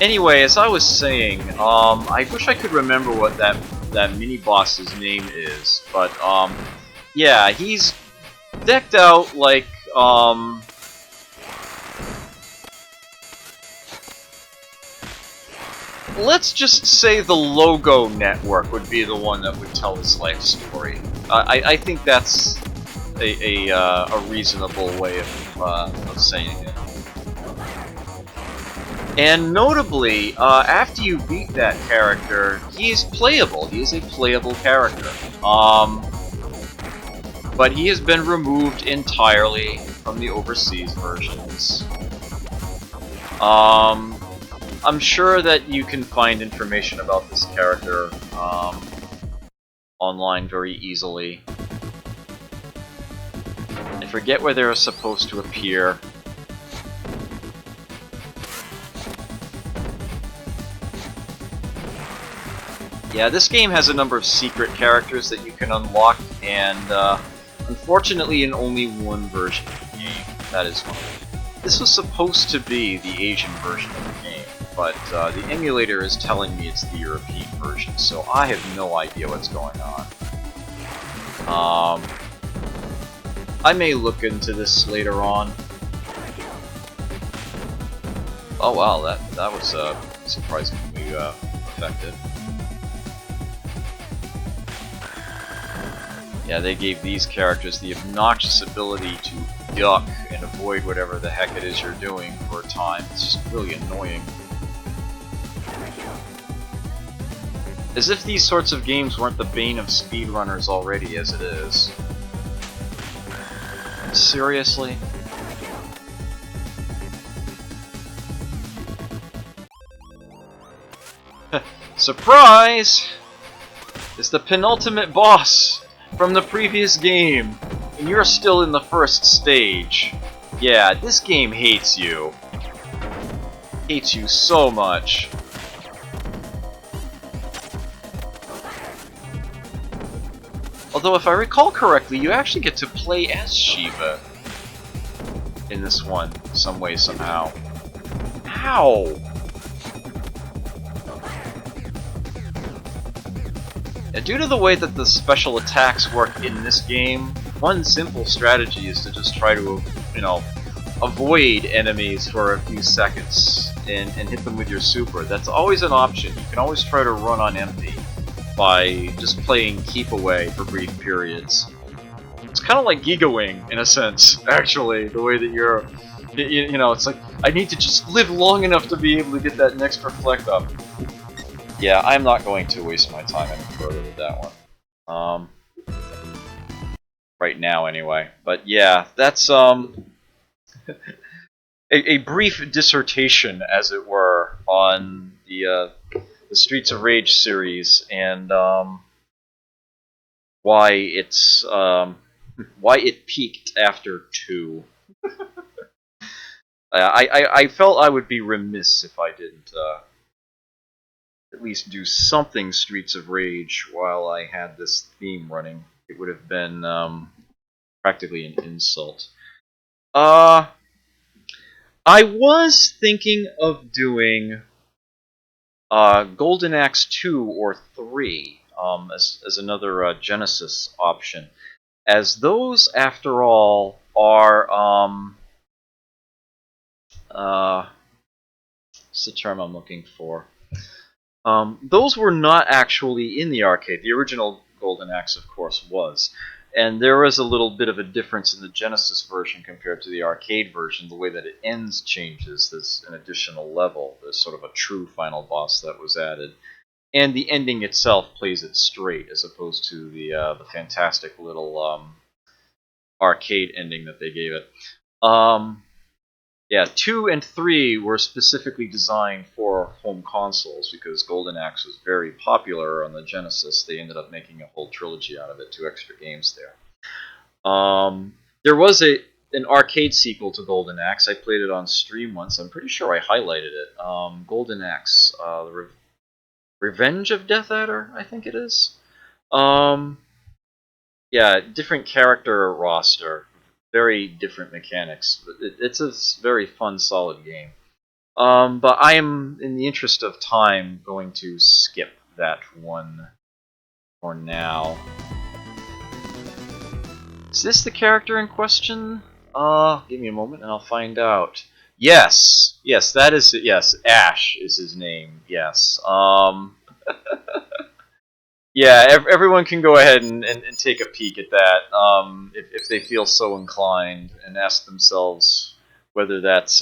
Anyway, as I was saying, I wish I could remember what that mini-boss's name is, but, yeah, he's decked out like, let's just say the Logo Network would be the one that would tell his life story. I think that's a reasonable way of saying it. And notably, after you beat that character, he is playable. He is a playable character. But he has been removed entirely from the overseas versions. I'm sure that you can find information about this character online very easily. I forget where they're supposed to appear. Yeah, this game has a number of secret characters that you can unlock, and unfortunately in only one version of the game. That is one. This was supposed to be the Asian version of the game, but the emulator is telling me it's the European version, so I have no idea what's going on. I may look into this later on. Oh wow, that was surprisingly effective. Yeah, they gave these characters the obnoxious ability to duck and avoid whatever the heck it is you're doing for a time. It's just really annoying. As if these sorts of games weren't the bane of speedrunners already as it is. Seriously? Surprise! It's the penultimate boss from the previous game, and you're still in the first stage. Yeah, this game hates you. Hates you so much. Although, if I recall correctly, you actually get to play as Shiva in this one, some way, somehow. Ow! And due to the way that the special attacks work in this game, one simple strategy is to just try to, avoid enemies for a few seconds and hit them with your super. That's always an option. You can always try to run on empty by just playing keep away for brief periods. It's kind of like Giga Wing, in a sense, actually, the way that you're, it's like, I need to just live long enough to be able to get that next reflect up. Yeah, I'm not going to waste my time any further with that one. Right now, anyway. But yeah, that's a brief dissertation, as it were, on the Streets of Rage series and why it peaked after 2. I felt I would be remiss if I didn't at least do something Streets of Rage while I had this theme running. It would have been practically an insult. I was thinking of doing Golden Axe 2 or 3 as another Genesis option, as those, after all, are what's the term I'm looking for? Those were not actually in the arcade. The original Golden Axe, of course, was. And there was a little bit of a difference in the Genesis version compared to the arcade version. The way that it ends changes. There's an additional level. There's sort of a true final boss that was added. And the ending itself plays it straight, as opposed to the fantastic little arcade ending that they gave it. Yeah, 2 and 3 were specifically designed for home consoles because Golden Axe was very popular on the Genesis. They ended up making a whole trilogy out of it, 2 extra games there. There was an arcade sequel to Golden Axe. I played it on stream once. I'm pretty sure I highlighted it. Golden Axe, the Revenge of Death Adder, I think it is. Yeah, different character roster. Very different mechanics. It's a very fun, solid game. But I am, in the interest of time, going to skip that one for now. Is this the character in question? Give me a moment and I'll find out. Yes! Yes, that is it. Yes, Ash is his name. Yes. Yeah, everyone can go ahead and take a peek at that if they feel so inclined and ask themselves whether that's,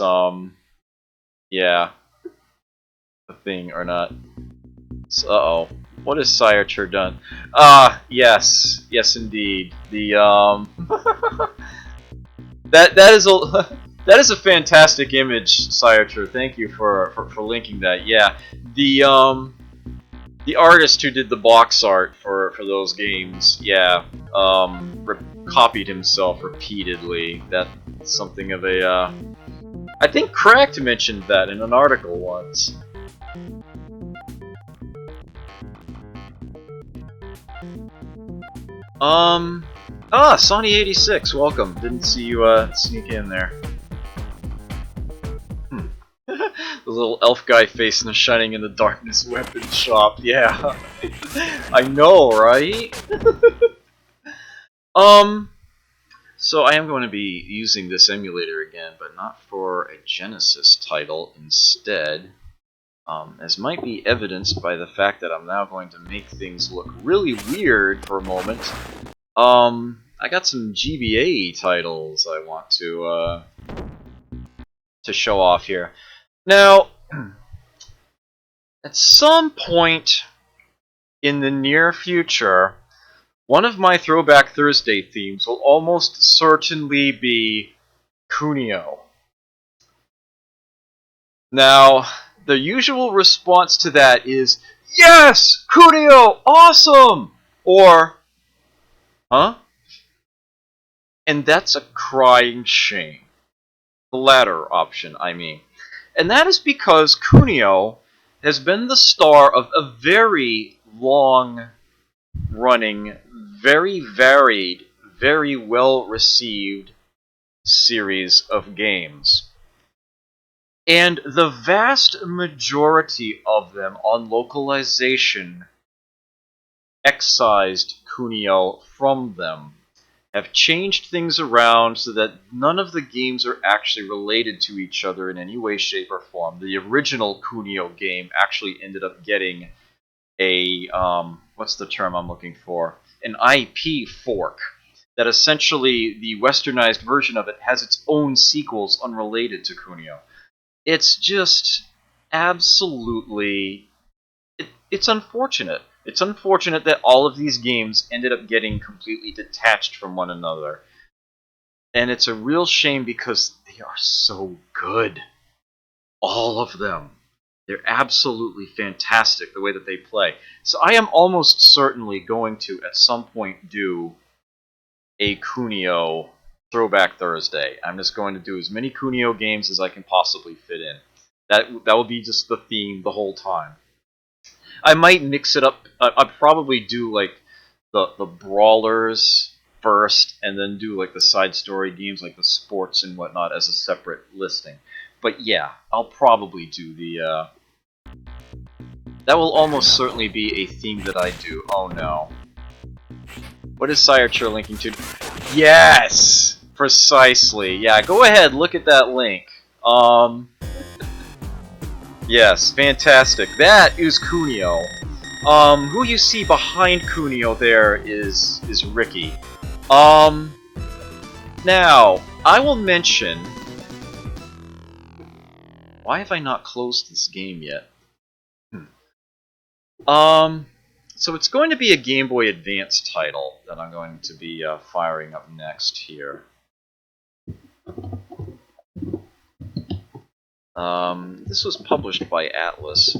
yeah, a thing or not. So, uh-oh. What has Sciature done? Yes. Yes, indeed. The, that is a... That is a fantastic image, Sciature. Thank you for linking that. Yeah, the artist who did the box art for those games, yeah, copied himself repeatedly. That's something of a, I think Cracked mentioned that in an article once. Sonny86, welcome. Didn't see you, sneak in there. The little elf guy face in the Shining in the Darkness weapon shop. Yeah, I know, right? So I am going to be using this emulator again, but not for a Genesis title. Instead, as might be evidenced by the fact that I'm now going to make things look really weird for a moment. I got some GBA titles I want to show off here. Now, at some point in the near future, one of my Throwback Thursday themes will almost certainly be Kunio. Now, the usual response to that is, yes! Kunio! Awesome! Or, huh? And that's a crying shame. The latter option, I mean. And that is because Kunio has been the star of a very long-running, very varied, very well-received series of games. And the vast majority of them on localization excised Kunio from them, have changed things around so that none of the games are actually related to each other in any way, shape, or form. The original Kunio game actually ended up getting a, what's the term I'm looking for? An IP fork. That essentially, the westernized version of it has its own sequels unrelated to Kunio. It's just absolutely... It's unfortunate. It's unfortunate that all of these games ended up getting completely detached from one another. And it's a real shame because they are so good. All of them. They're absolutely fantastic the way that they play. So I am almost certainly going to, at some point, do a Kunio Throwback Thursday. I'm just going to do as many Kunio games as I can possibly fit in. That will be just the theme the whole time. I might mix it up. I'd probably do like the brawlers first, and then do like the side story games like the sports and whatnot as a separate listing. But yeah, I'll probably do the. That will almost certainly be a theme that I do. Oh no. What is Sciature linking to? Yes! Precisely. Yeah, go ahead, look at that link. Yes, fantastic. That is Kunio. Who you see behind Kunio there is Ricky. Now, I will mention... Why have I not closed this game yet? So it's going to be a Game Boy Advance title that I'm going to be firing up next here. This was published by Atlas.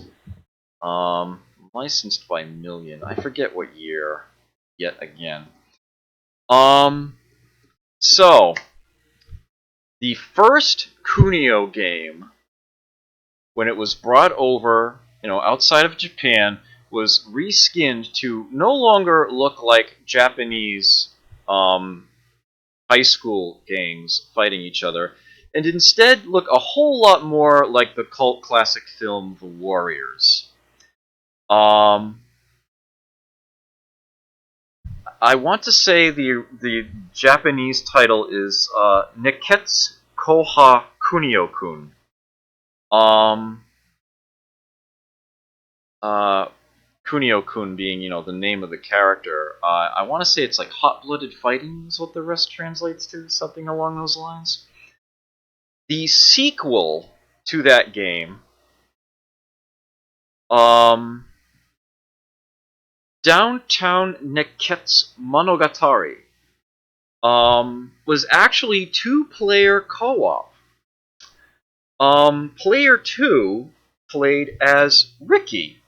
Licensed by Million. I forget what year, yet again. So, the first Kunio game, when it was brought over, outside of Japan, was reskinned to no longer look like Japanese high school gangs fighting each other, and instead look a whole lot more like the cult classic film The Warriors. I want to say the Japanese title is Neketsu Koha Kunio-kun. Kunio-kun being, the name of the character. I want to say it's like hot-blooded fighting is what the rest translates to, something along those lines. The sequel to that game, Downtown Neketsu Monogatari, was actually two-player co-op. Player 2 played as Ricky,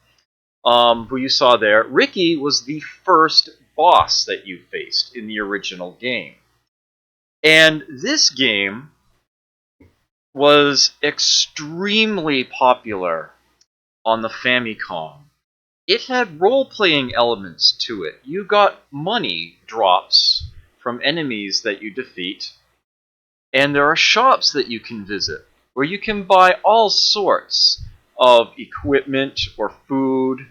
who you saw there. Ricky was the first boss that you faced in the original game. And this game was extremely popular on the Famicom. It had role-playing elements to it. You got money drops from enemies that you defeat, and there are shops that you can visit where you can buy all sorts of equipment or food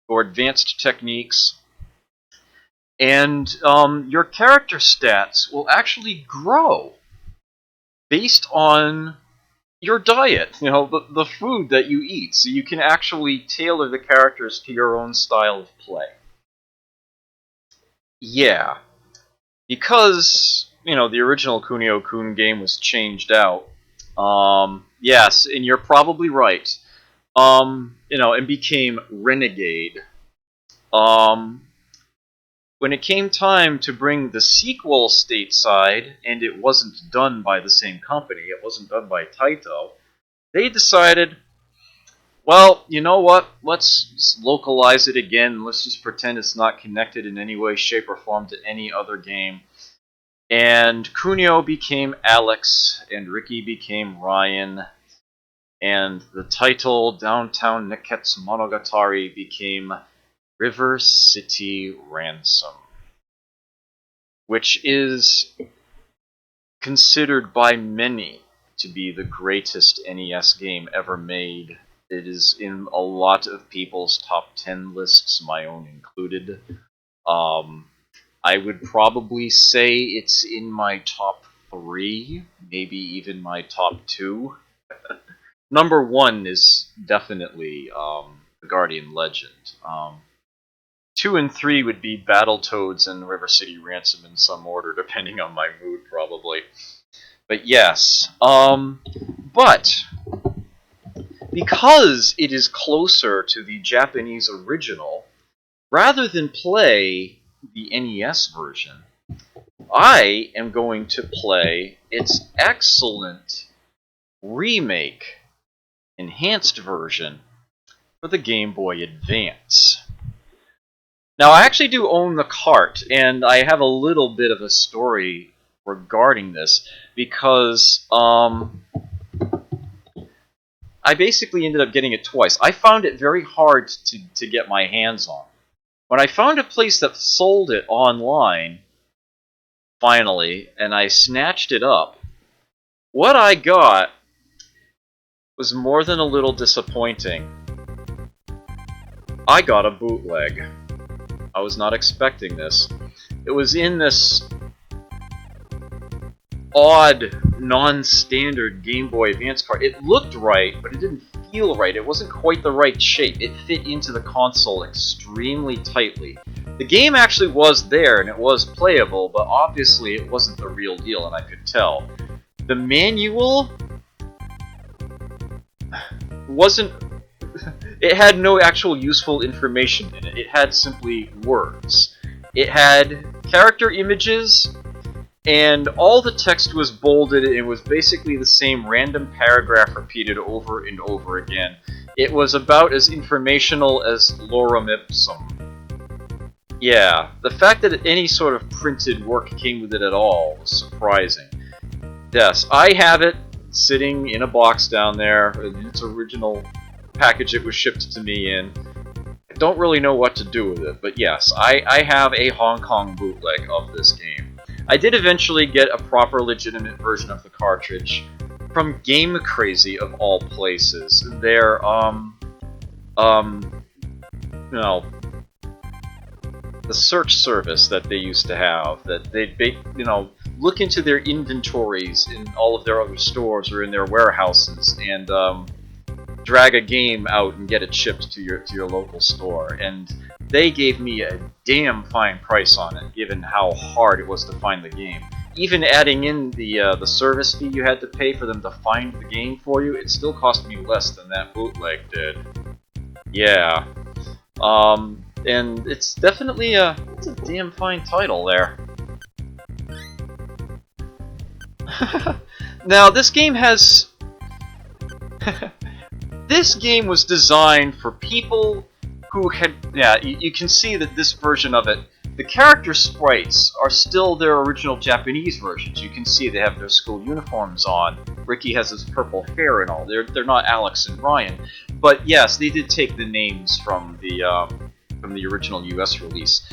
or advanced techniques. And your character stats will actually grow based on your diet, the food that you eat. So you can actually tailor the characters to your own style of play. Yeah. Because, the original Kunio-kun game was changed out. Yes, and you're probably right. And became Renegade. When it came time to bring the sequel stateside, and it wasn't done by the same company, it wasn't done by Taito, they decided, well, you know what, let's just localize it again, let's just pretend it's not connected in any way, shape, or form to any other game. And Kunio became Alex, and Ricky became Ryan, and the title Downtown Neketsu Monogatari became River City Ransom, which is considered by many to be the greatest NES game ever made. It is in a lot of people's top 10 lists, my own included. I would probably say it's in my top 3, maybe even my top 2. Number 1 is definitely The Guardian Legend. 2 and 3 would be Battletoads and River City Ransom in some order, depending on my mood, probably. But yes. But because it is closer to the Japanese original, rather than play the NES version, I am going to play its excellent remake, enhanced version for the Game Boy Advance. Now, I actually do own the cart, and I have a little bit of a story regarding this, because I basically ended up getting it twice. I found it very hard to get my hands on. When I found a place that sold it online, finally, and I snatched it up, what I got was more than a little disappointing. I got a bootleg. I was not expecting this. It was in this odd, non-standard Game Boy Advance card. It looked right, but it didn't feel right. It wasn't quite the right shape. It fit into the console extremely tightly. The game actually was there, and it was playable, but obviously it wasn't the real deal, and I could tell. The manual wasn't... It had no actual useful information in it. It had simply words. It had character images, and all the text was bolded. It was basically the same random paragraph repeated over and over again. It was about as informational as lorem ipsum. Yeah, the fact that any sort of printed work came with it at all was surprising. Yes, I have it sitting in a box down there, in its original package it was shipped to me in. I don't really know what to do with it, but yes, I have a Hong Kong bootleg of this game. I did eventually get a proper legitimate version of the cartridge from Game Crazy of all places. Their the search service that they used to have, that they'd look into their inventories in all of their other stores or in their warehouses and drag a game out and get it shipped to your local store. And they gave me a damn fine price on it, given how hard it was to find the game. Even adding in the service fee you had to pay for them to find the game for you, it still cost me less than that bootleg did. Yeah. And it's definitely it's a damn fine title there. Now, this game has... This game was designed for people who had... Yeah, you can see that this version of it, the character sprites are still their original Japanese versions. You can see they have their school uniforms on. Ricky has his purple hair and all. They're not Alex and Ryan. But yes, they did take the names from the original US release.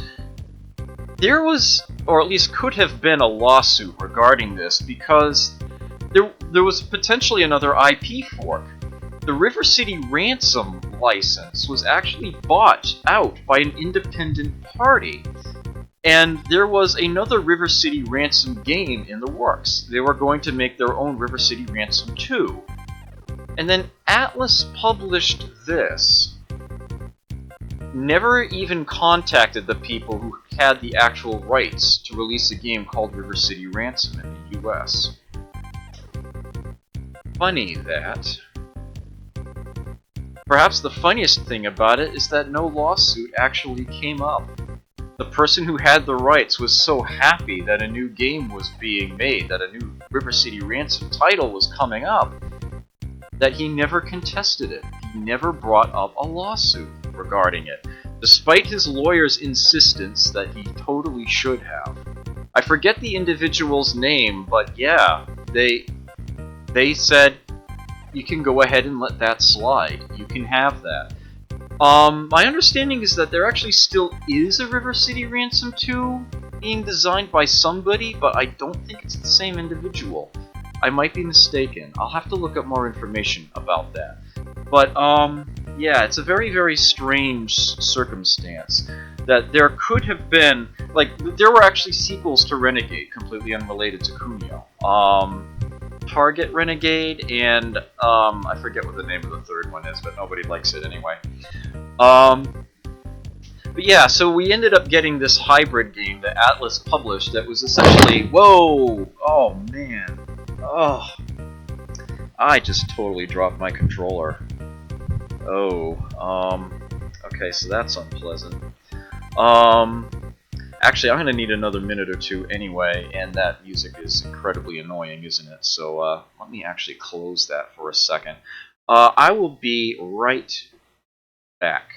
There was, or at least could have been, a lawsuit regarding this because there was potentially another IP fork. The River City Ransom license was actually bought out by an independent party, and there was another River City Ransom game in the works. They were going to make their own River City Ransom 2. And then Atlas published this. Never even contacted the people who had the actual rights to release a game called River City Ransom in the US. Funny that. Perhaps the funniest thing about it is that no lawsuit actually came up. The person who had the rights was so happy that a new game was being made, that a new River City Ransom title was coming up, that he never contested it. He never brought up a lawsuit regarding it, despite his lawyer's insistence that he totally should have. I forget the individual's name, but yeah, they said, you can go ahead and let that slide. You can have that. My understanding is that there actually still is a River City Ransom 2 being designed by somebody, but I don't think it's the same individual. I might be mistaken. I'll have to look up more information about that. But, yeah, it's a very, very strange circumstance that there could have been, like, there were actually sequels to Renegade, completely unrelated to Kunio. Target Renegade, and, I forget what the name of the third one is, but nobody likes it anyway. But yeah, so we ended up getting this hybrid game that Atlas published that was essentially... Whoa! Oh, man. Oh. I just totally dropped my controller. Oh, okay, so that's unpleasant. Actually, I'm gonna need another minute or two anyway, and that music is incredibly annoying, isn't it? So, let me actually close that for a second. I will be right back.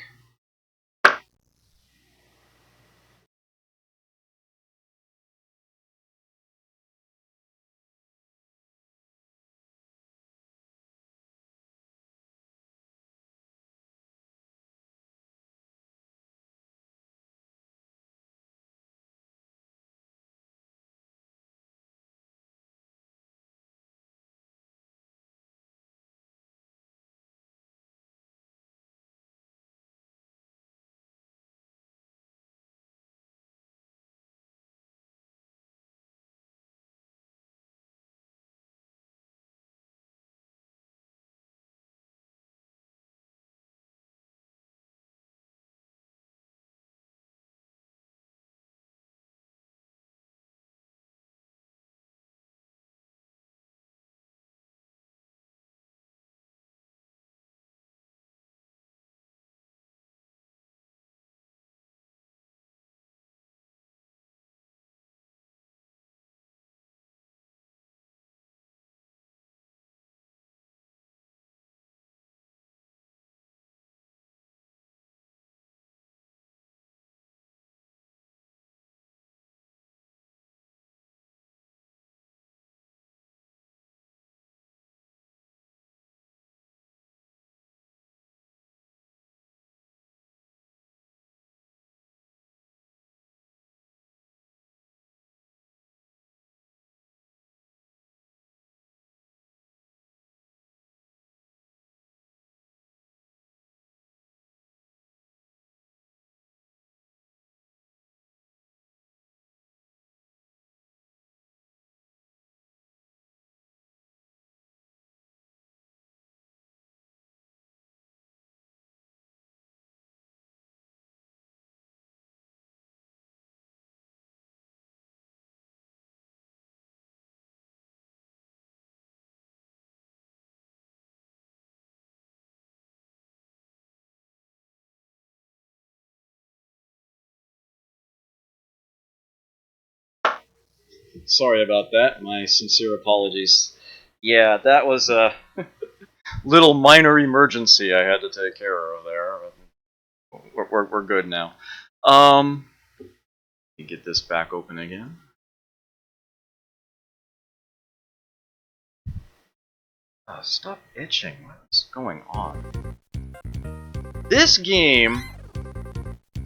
Sorry about that. My sincere apologies. Yeah, that was a little minor emergency I had to take care of there. We're good now. Let me get this back open again. Stop itching. What's going on? This game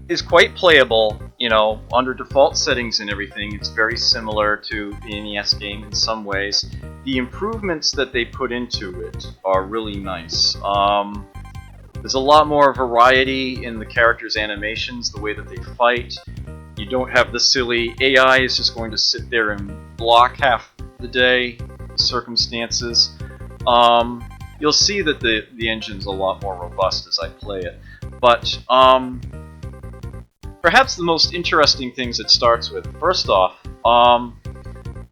is quite playable, you know, under default settings and everything. It's very similar to the NES game in some ways. The improvements that they put into it are really nice. There's a lot more variety in the characters' animations, the way that they fight. You don't have the silly AI is just going to sit there and block half the day, circumstances. You'll see that the engine's a lot more robust as I play it. But, perhaps the most interesting things it starts with, first off,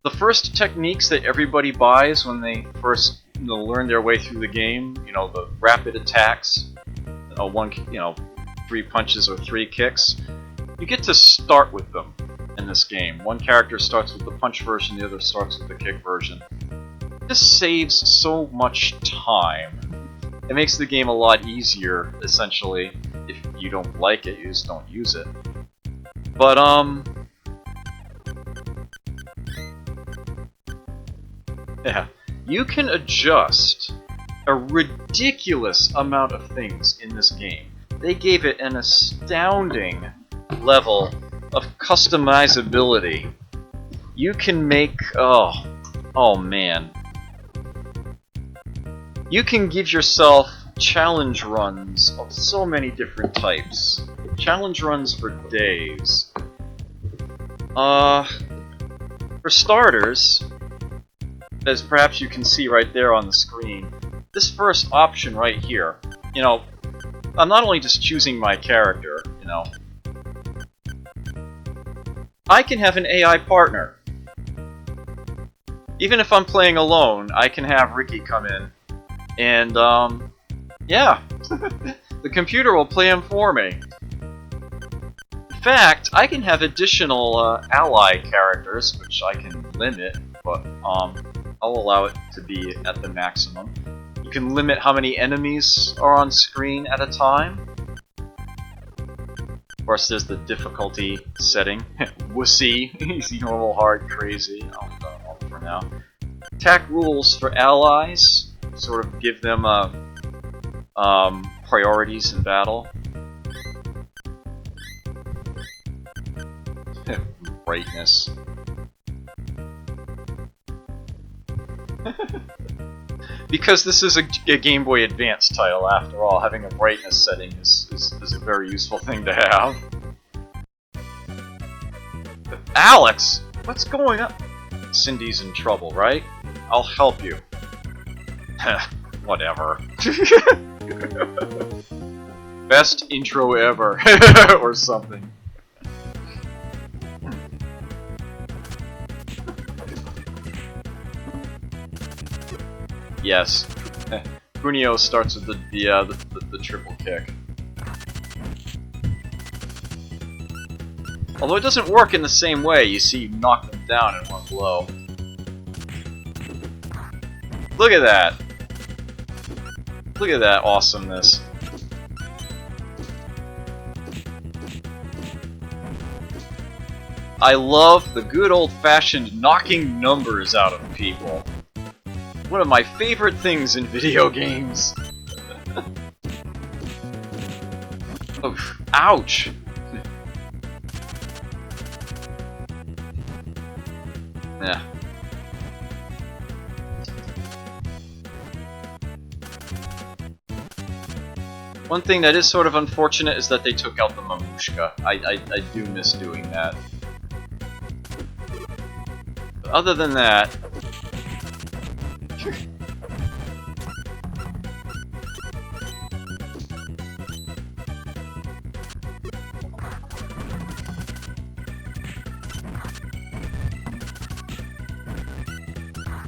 the first techniques that everybody buys when they first learn their way through the game, you know, the rapid attacks, 3 punches or 3 kicks, you get to start with them in this game. One character starts with the punch version, the other starts with the kick version. This saves so much time. It makes the game a lot easier, essentially. If you don't like it, you just don't use it. But, yeah. You can adjust a ridiculous amount of things in this game. They gave it an astounding level of customizability. You can make... oh man. You can give yourself challenge runs of so many different types. Challenge runs for days. For starters, as perhaps you can see right there on the screen, this first option right here, you know, I'm not only just choosing my character, you know, I can have an AI partner. Even if I'm playing alone, I can have Ricky come in, and, yeah, the computer will play him for me. In fact, I can have additional ally characters, which I can limit, but I'll allow it to be at the maximum. You can limit how many enemies are on screen at a time. Of course, there's the difficulty setting. Wussy, easy, normal, hard, crazy. I'll leave that all for now. Attack rules for allies, sort of give them priorities in battle. Brightness. Because this is a Game Boy Advance title, after all, having a brightness setting is a very useful thing to have. But Alex! What's going on? Cindy's in trouble, right? I'll help you. Whatever. Best intro ever. Or something. Yes. Kunio starts with the triple kick. Although it doesn't work in the same way, you see you knock them down in one blow. Look at that! Look at that awesomeness. I love the good old-fashioned knocking numbers out of people. One of my favorite things in video games. Oh, ouch! Yeah. One thing that is sort of unfortunate is that they took out the Mamushka. I do miss doing that. But other than that...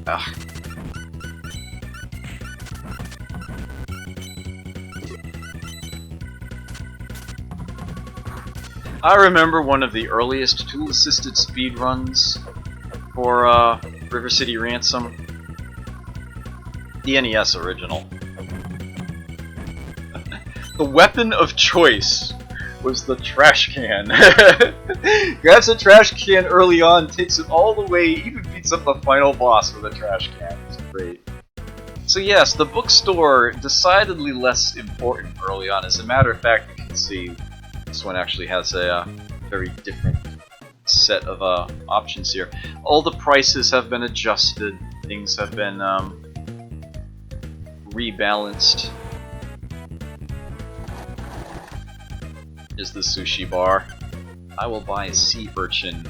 Ugh. I remember one of the earliest tool-assisted speedruns for River City Ransom. The NES original. The weapon of choice was the trash can. Grabs a trash can early on, takes it all the way, even beats up the final boss with a trash can. It's great. So yes, the bookstore, decidedly less important early on. As a matter of fact, you can see this one actually has a very different set of options here. All the prices have been adjusted, things have been rebalanced. Is the sushi bar. I will buy a sea urchin.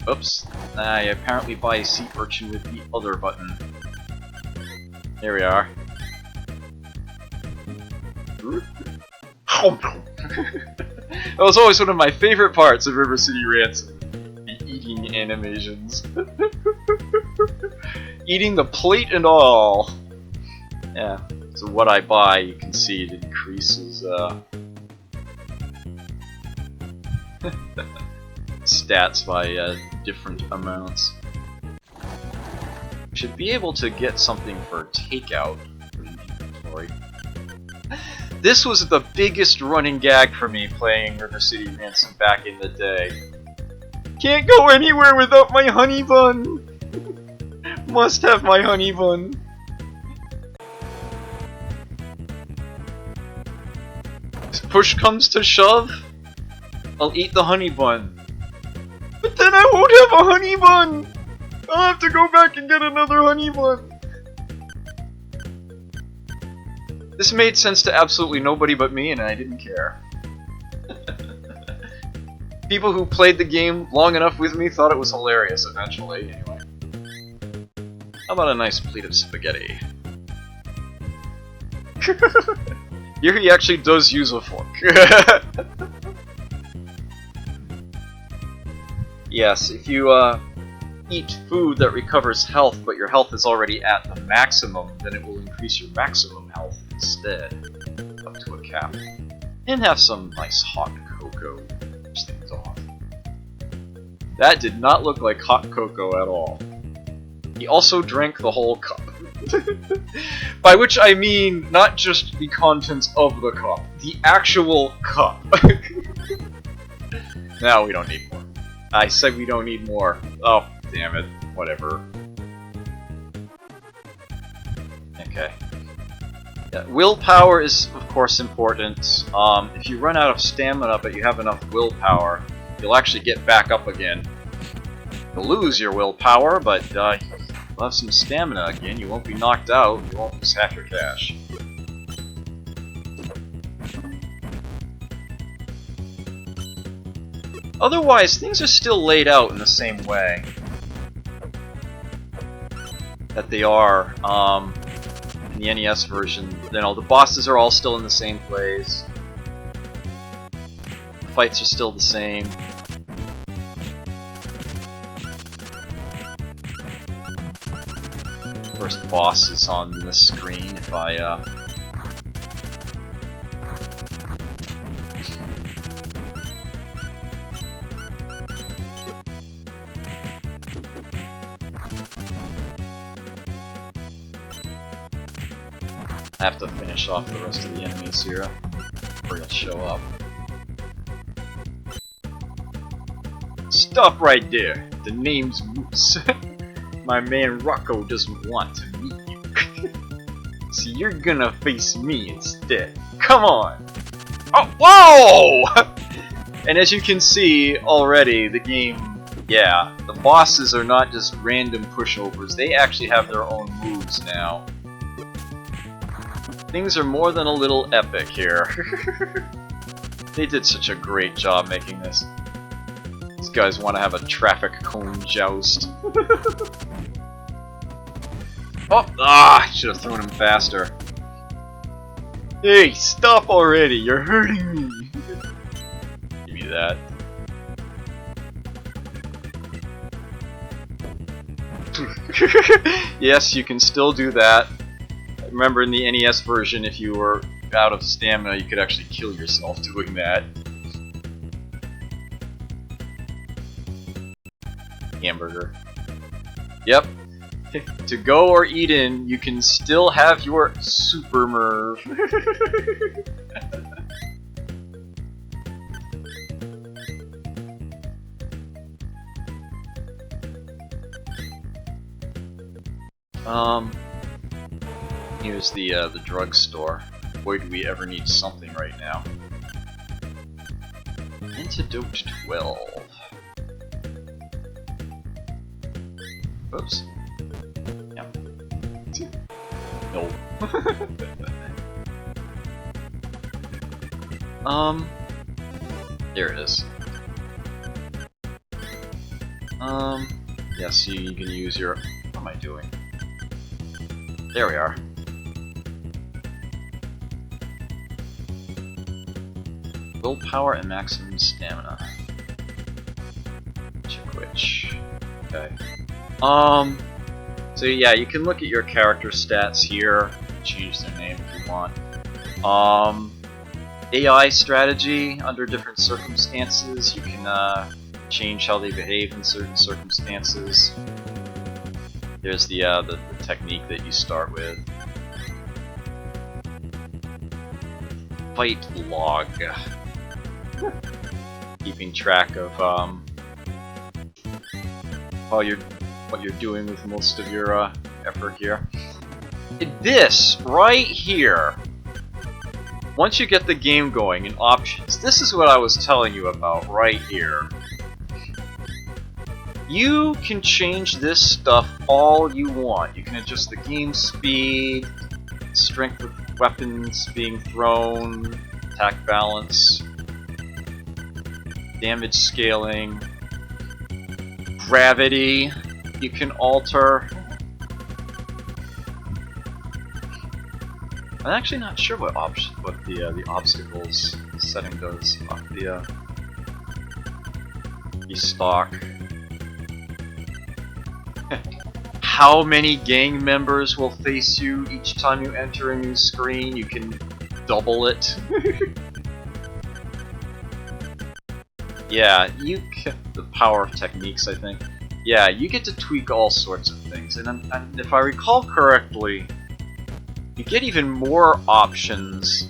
Oops. I apparently buy a sea urchin with the other button. Here we are. That was always one of my favorite parts of River City Ransom. The eating animations. Eating the plate and all. Yeah. So what I buy, you can see it increases stats by different amounts. Should be able to get something for takeout for the inventory. This was the biggest running gag for me playing River City Ransom back in the day. Can't go anywhere without my honey bun! Must have my honey bun. If push comes to shove, I'll eat the honey bun. But then I won't have a honey bun! I'll have to go back and get another honey bun. This made sense to absolutely nobody but me, and I didn't care. People who played the game long enough with me thought it was hilarious eventually, anyway. How about a nice plate of spaghetti? Here he actually does use a fork. Yes, if you eat food that recovers health, but your health is already at the maximum, then it will increase your maximum health instead, up to a cap. And have some nice hot cocoa to finish things off. That did not look like hot cocoa at all. He also drank the whole cup. By which I mean not just the contents of the cup, the actual cup. Now we don't need more. I said we don't need more. Oh, damn it. Whatever. Okay. Yeah, willpower is, of course, important. If you run out of stamina but you have enough willpower, you'll actually get back up again. You'll lose your willpower, but you'll have some stamina again. You won't be knocked out. You won't lose half your cash. Otherwise, things are still laid out in the same way that they are in the NES version. You know, the bosses are all still in the same place. The fights are still the same. First boss is on the screen if I have to finish off the rest of the enemies here, or he'll show up. Stop right there! The name's Moose. My man Rocco doesn't want to meet you. So you're gonna face me instead. Come on! Oh, whoa! And as you can see already, the game, yeah, the bosses are not just random pushovers. They actually have their own moves now. Things are more than a little epic here. They did such a great job making this. These guys want to have a traffic cone joust. Oh! Ah! I should have thrown him faster. Hey, stop already! You're hurting me! Give me that. Yes, you can still do that. Remember in the NES version, if you were out of stamina, you could actually kill yourself doing that. Hamburger. Yep. To go or eat in, you can still have your Super Merv. Here's the drugstore. Boy, do we ever need something right now. Antidote 12. Oops. Yep. No. There it is. Yes, you can use your... What am I doing? There we are. Willpower and maximum stamina. Which. Okay. So yeah, you can look at your character stats here, change their name if you want. AI strategy, under different circumstances, you can change how they behave in certain circumstances. There's the technique that you start with. Fight log. Keeping track of what you're doing with most of your effort here. This right here, once you get the game going in options, this is what I was telling you about right here. You can change this stuff all you want. You can adjust the game speed, strength of weapons being thrown, attack balance, damage scaling, gravity you can alter. I'm actually not sure what the obstacles setting does off the stock. How many gang members will face you each time you enter a new screen? You can double it. Yeah, you get the power of techniques, I think. Yeah, you get to tweak all sorts of things, and if I recall correctly, you get even more options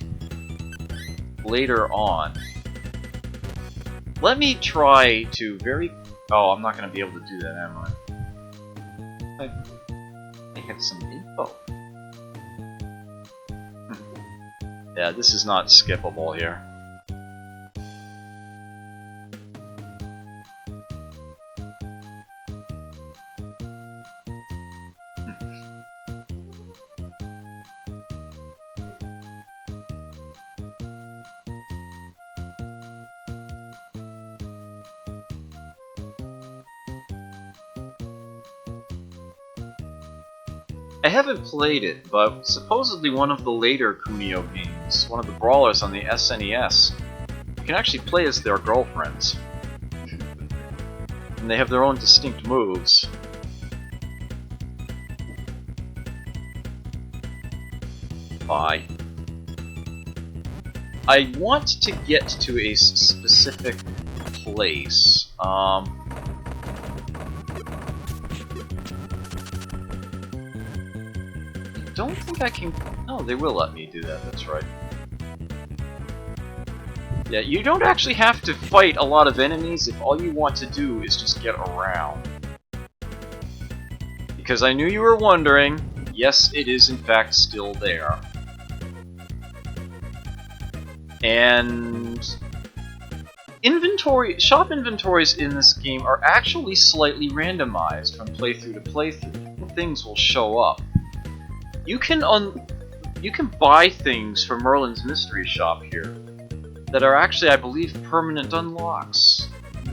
later on. Let me try to Oh, I'm not going to be able to do that, am I? I have some info. Yeah, this is not skippable here. I haven't played it, but supposedly one of the later Kunio games, one of the brawlers on the SNES, you can actually play as their girlfriends. And they have their own distinct moves. Bye. I want to get to a specific place. I don't think I can... No, they will let me do that, that's right. Yeah, you don't actually have to fight a lot of enemies if all you want to do is just get around. Because I knew you were wondering, yes, it is in fact still there. And... shop inventories in this game are actually slightly randomized from playthrough to playthrough. Things will show up. You can buy things from Merlin's Mystery Shop here that are actually, I believe, permanent unlocks.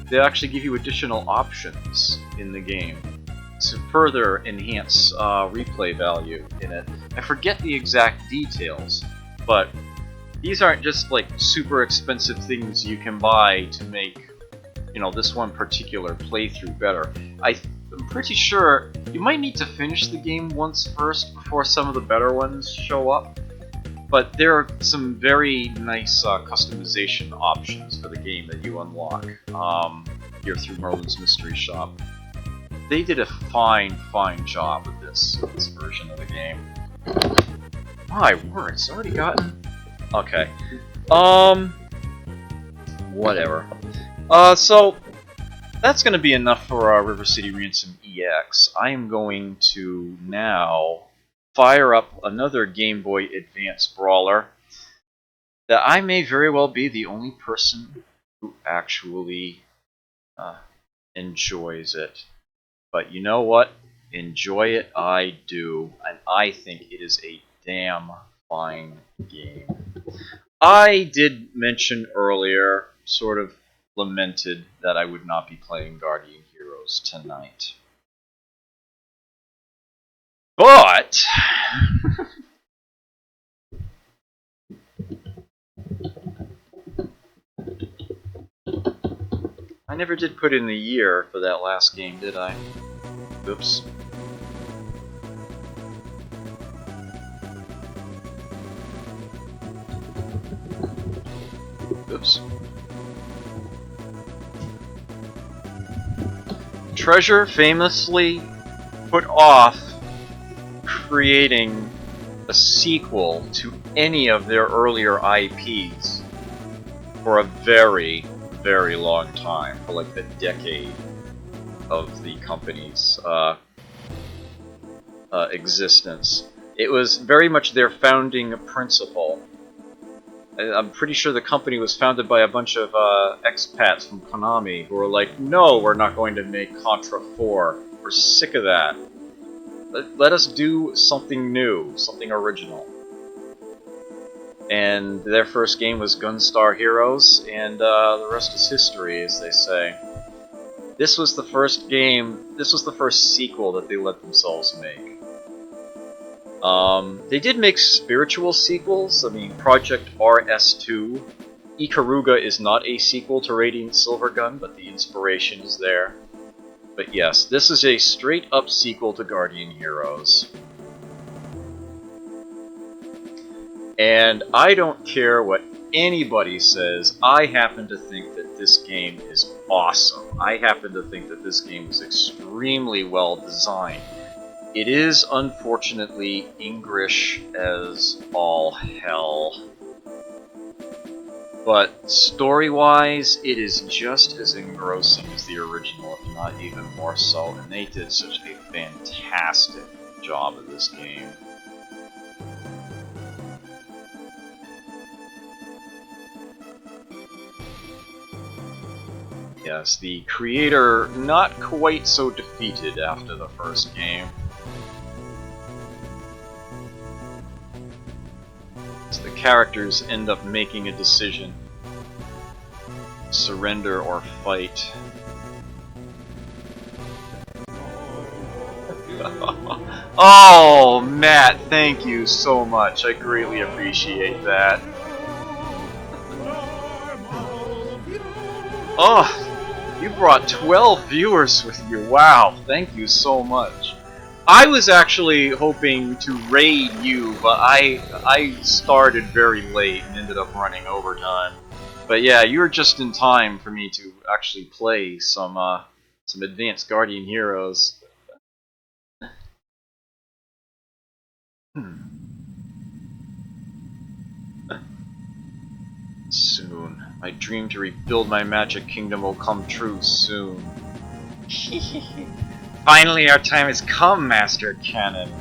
They actually give you additional options in the game to further enhance replay value in it. I forget the exact details, but these aren't just like super expensive things you can buy to make, you know, this one particular playthrough better. I'm pretty sure you might need to finish the game once first before some of the better ones show up, but there are some very nice customization options for the game that you unlock here through Merlin's Mystery Shop. They did a fine job with this version of the game. My word, it's already gotten... Okay. Whatever. So, that's gonna be enough for River City Ransom EX. I am going to now fire up another Game Boy Advance brawler that I may very well be the only person who actually enjoys it. But you know what? Enjoy it I do, and I think it is a damn fine game. I did mention earlier, sort of lamented, that I would not be playing Guardian Heroes tonight. But... I never did put in the year for that last game, did I? Oops. Oops. Treasure famously put off creating a sequel to any of their earlier IPs for a very long time, for like a decade of the company's existence. It was very much their founding principle. I'm pretty sure the company was founded by a bunch of expats from Konami who were like, no, we're not going to make Contra 4. We're sick of that. Let us do something new, something original. And their first game was Gunstar Heroes, and the rest is history, as they say. This was the first game, this was the first sequel that they let themselves make. They did make spiritual sequels. I mean, Project RS2. Ikaruga is not a sequel to Radiant Silvergun, but the inspiration is there. But yes, this is a straight-up sequel to Guardian Heroes. And I don't care what anybody says, I happen to think that this game is awesome. I happen to think that this game is extremely well designed. It is, unfortunately, English as all hell. But story-wise, it is just as engrossing as the original, if not even more so, and they did such a fantastic job of this game. Yes, the creator not quite so defeated after the first game. So the characters end up making a decision. Surrender or fight. Oh, Matt, thank you so much. I greatly appreciate that. Oh, you brought 12 viewers with you. Wow, thank you so much. I was actually hoping to raid you, but I started very late and ended up running overtime. But yeah, you were just in time for me to actually play some advanced Guardian Heroes. Soon. My dream to rebuild my magic kingdom will come true soon. Finally, our time has come, Master Cannon.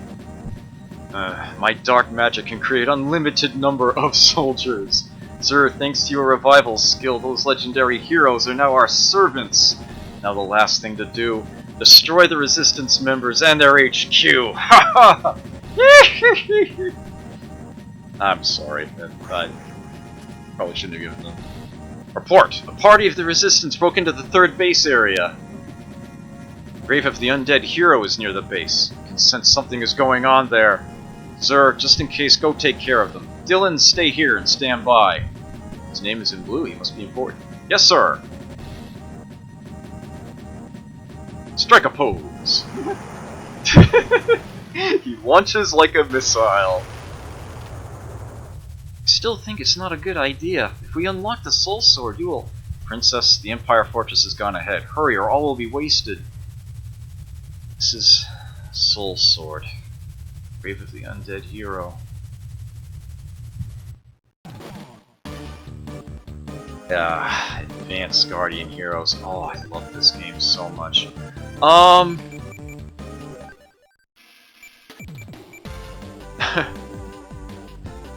My dark magic can create unlimited number of soldiers. Sir, thanks to your revival skill, those legendary heroes are now our servants. Now the last thing to do, destroy the Resistance members and their HQ. Ha ha! I'm sorry. I probably shouldn't have given them. Report! A party of the Resistance broke into the 3rd base area. Grave of the Undead Hero is near the base. You can sense something is going on there. Sir, just in case, go take care of them. Dylan, stay here and stand by. His name is in blue, he must be important. Yes, sir! Strike a pose! He launches like a missile. I still think it's not a good idea. If we unlock the Soul Sword, you will... Princess, the Empire Fortress has gone ahead. Hurry or all will be wasted. This is Soul Sword. Grave of the Undead Hero. Advanced Guardian Heroes. Oh, I love this game so much.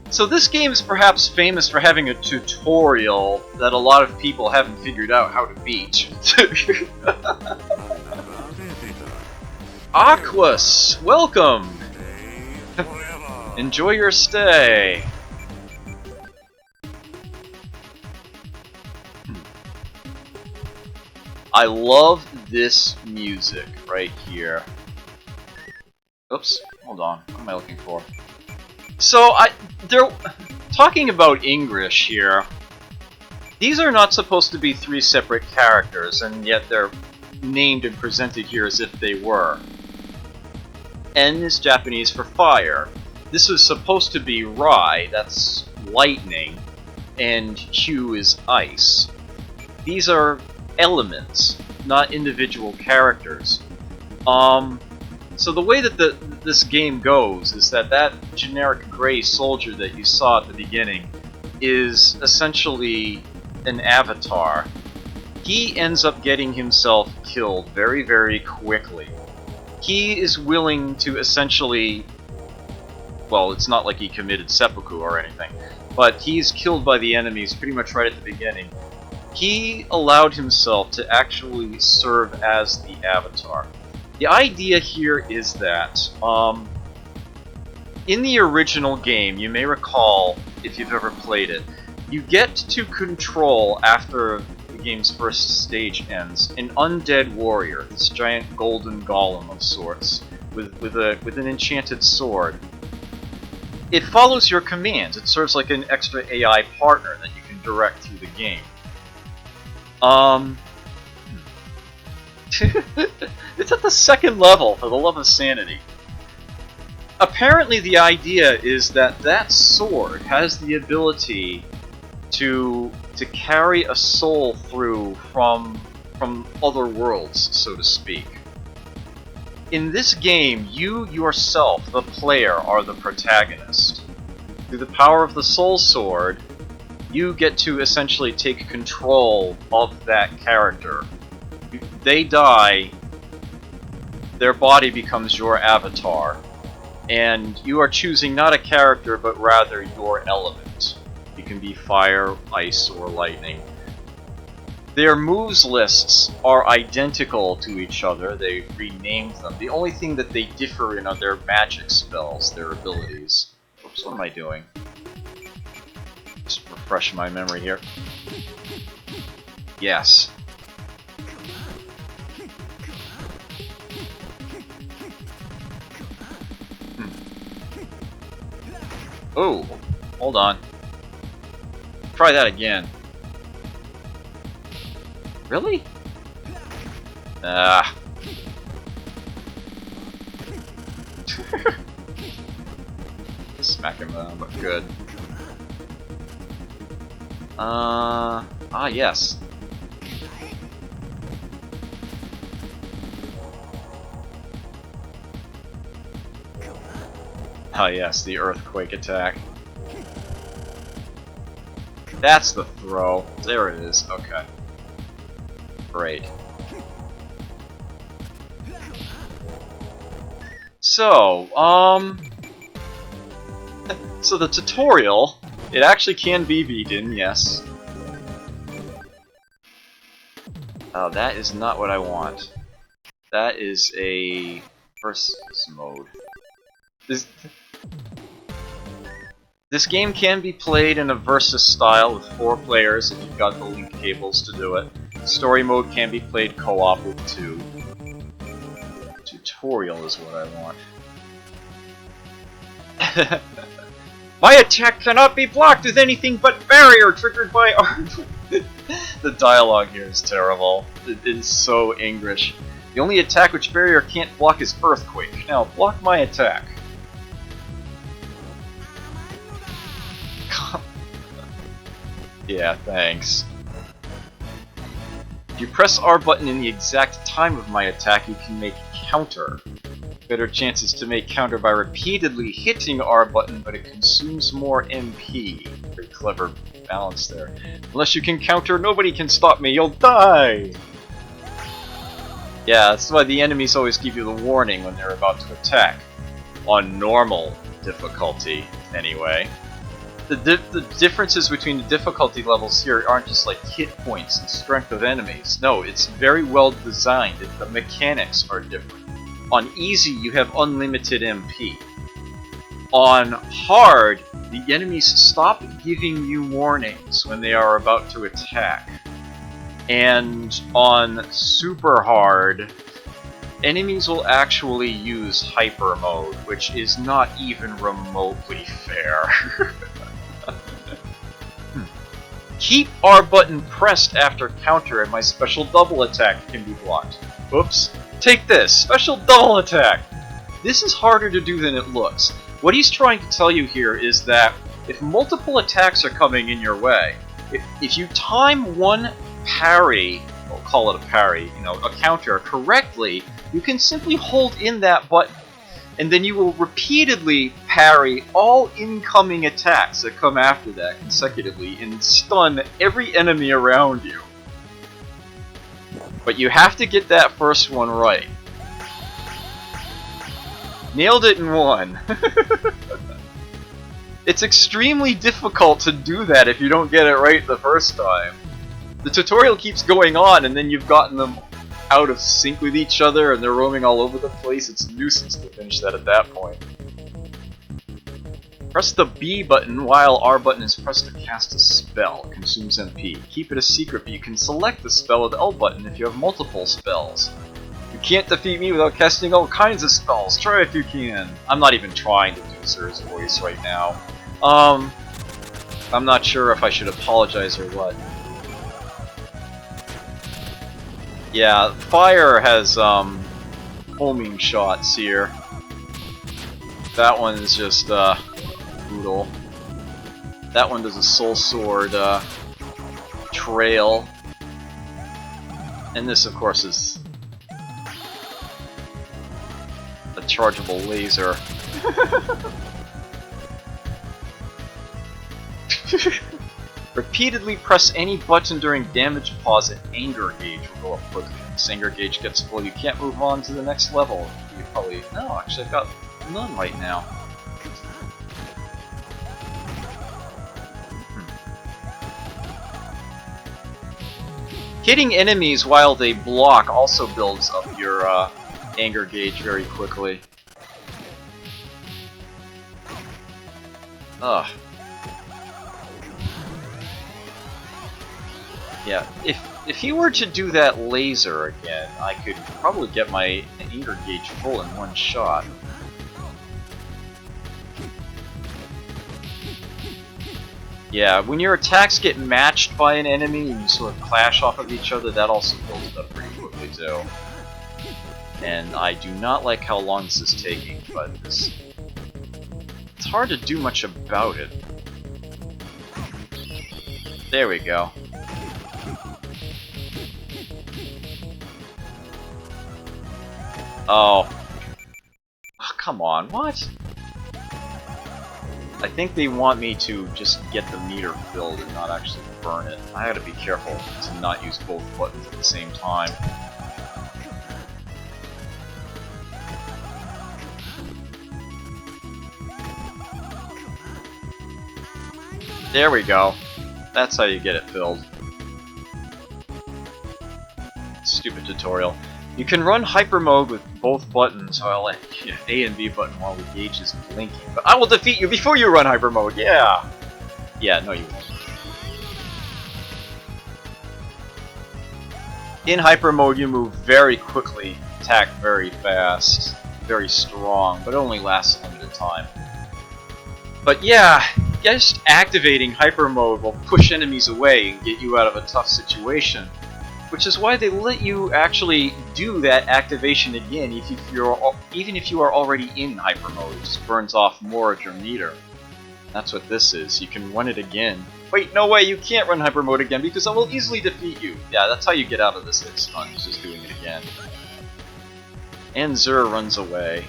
So this game is perhaps famous for having a tutorial that a lot of people haven't figured out how to beat. Aquas, welcome! Enjoy your stay. I love this music right here. Oops, hold on. What am I looking for? So they're talking about English here. These are not supposed to be three separate characters, and yet they're named and presented here as if they were. N is Japanese for fire. This was supposed to be Rai, that's lightning, and Q is ice. These are elements, not individual characters. So the way that this game goes is that generic gray soldier that you saw at the beginning is essentially an avatar. He ends up getting himself killed very, very quickly. He is willing to essentially... Well, it's not like he committed seppuku or anything, but he's killed by the enemies pretty much right at the beginning. He allowed himself to actually serve as the avatar. The idea here is that, in the original game, you may recall, if you've ever played it, you get to control, after the game's first stage ends, an undead warrior, this giant golden golem of sorts, with an enchanted sword. It follows your commands. It serves like an extra AI partner that you can direct through the game. It's at the second level, for the love of sanity. Apparently the idea is that sword has the ability to carry a soul through from other worlds, so to speak. In this game, you yourself, the player, are the protagonist. Through the power of the soul sword, you get to essentially take control of that character. If they die, their body becomes your avatar, and you are choosing not a character, but rather your element. You can be fire, ice, or lightning. Their moves lists are identical to each other. They've renamed them. The only thing that they differ in are their magic spells, their abilities. Oops, what am I doing? Just refresh my memory here. Yes. Oh, hold on. Try that again. Really? Ah. Smack him down, but good. Yes. Yes, the earthquake attack. That's the throw. There it is. Okay. Great. So, so the tutorial, it actually can be beaten, yes. Oh, that is not what I want. That is a versus mode. This game can be played in a versus style with 4 players if you've got the link cables to do it. Story mode can be played co-op with 2. Tutorial is what I want. My attack cannot be blocked with anything but barrier triggered by art. The dialogue here is terrible. It is so English. The only attack which barrier can't block is earthquake. Now block my attack. Yeah, thanks. If you press R button in the exact time of my attack, you can make counter. Better chances to make counter by repeatedly hitting R button, but it consumes more MP. Very clever balance there. Unless you can counter, nobody can stop me, you'll die! Yeah, that's why the enemies always give you the warning when they're about to attack. On normal difficulty, anyway. The differences between the difficulty levels here aren't just like hit points and strength of enemies. No, it's very well designed. The mechanics are different. On easy, you have unlimited MP. On hard, the enemies stop giving you warnings when they are about to attack. And on super hard, enemies will actually use hyper mode, which is not even remotely fair. Keep R button pressed after counter and my special double attack can be blocked. Oops. Take this! Special double attack! This is harder to do than it looks. What he's trying to tell you here is that if multiple attacks are coming in your way, if you time one parry, we'll call it a parry, a counter correctly, you can simply hold in that button, and then you will repeatedly parry all incoming attacks that come after that consecutively and stun every enemy around you. But you have to get that first one right. Nailed it in one. It's extremely difficult to do that if you don't get it right the first time. The tutorial keeps going on, and then you've gotten them out of sync with each other and they're roaming all over the place. It's a nuisance to finish that at that point. Press the B button while R button is pressed to cast a spell. It consumes MP. Keep it a secret, but you can select the spell with L button if you have multiple spells. You can't defeat me without casting all kinds of spells. Try if you can. I'm not even trying to do Sir's voice right now. I'm not sure if I should apologize or what. Yeah, fire has homing shots here. That one is just brutal. That one does a soul sword trail. And this of course is a chargeable laser. Repeatedly press any button during damage pause and anger gauge will go up quickly. When this anger gauge gets full, you can't move on to the next level. You probably... No, actually I've got none right now. Hitting enemies while they block also builds up your anger gauge very quickly. Ugh. Yeah, if he were to do that laser again, I could probably get my anger gauge full in one shot. Yeah, when your attacks get matched by an enemy and you sort of clash off of each other, that also builds up pretty quickly too. And I do not like how long this is taking, but it's hard to do much about it. There we go. Oh. Oh, come on, what? I think they want me to just get the meter filled and not actually burn it. I gotta be careful to not use both buttons at the same time. There we go. That's how you get it filled. Stupid tutorial. You can run hyper mode with both buttons while A and B button while the gauge is blinking. But I will defeat you before you run hyper mode, yeah! Yeah, no you won't. In hyper mode you move very quickly, attack very fast, very strong, but it only lasts a limited time. But yeah, just activating hyper mode will push enemies away and get you out of a tough situation. Which is why they let you actually do that activation again even if you are already in hyper mode. It just burns off more of your meter. That's what this is. You can run it again. Wait, no way, you can't run hyper mode again because I will easily defeat you. Yeah, that's how you get out of this. It's fun, it's just doing it again. And Zur runs away.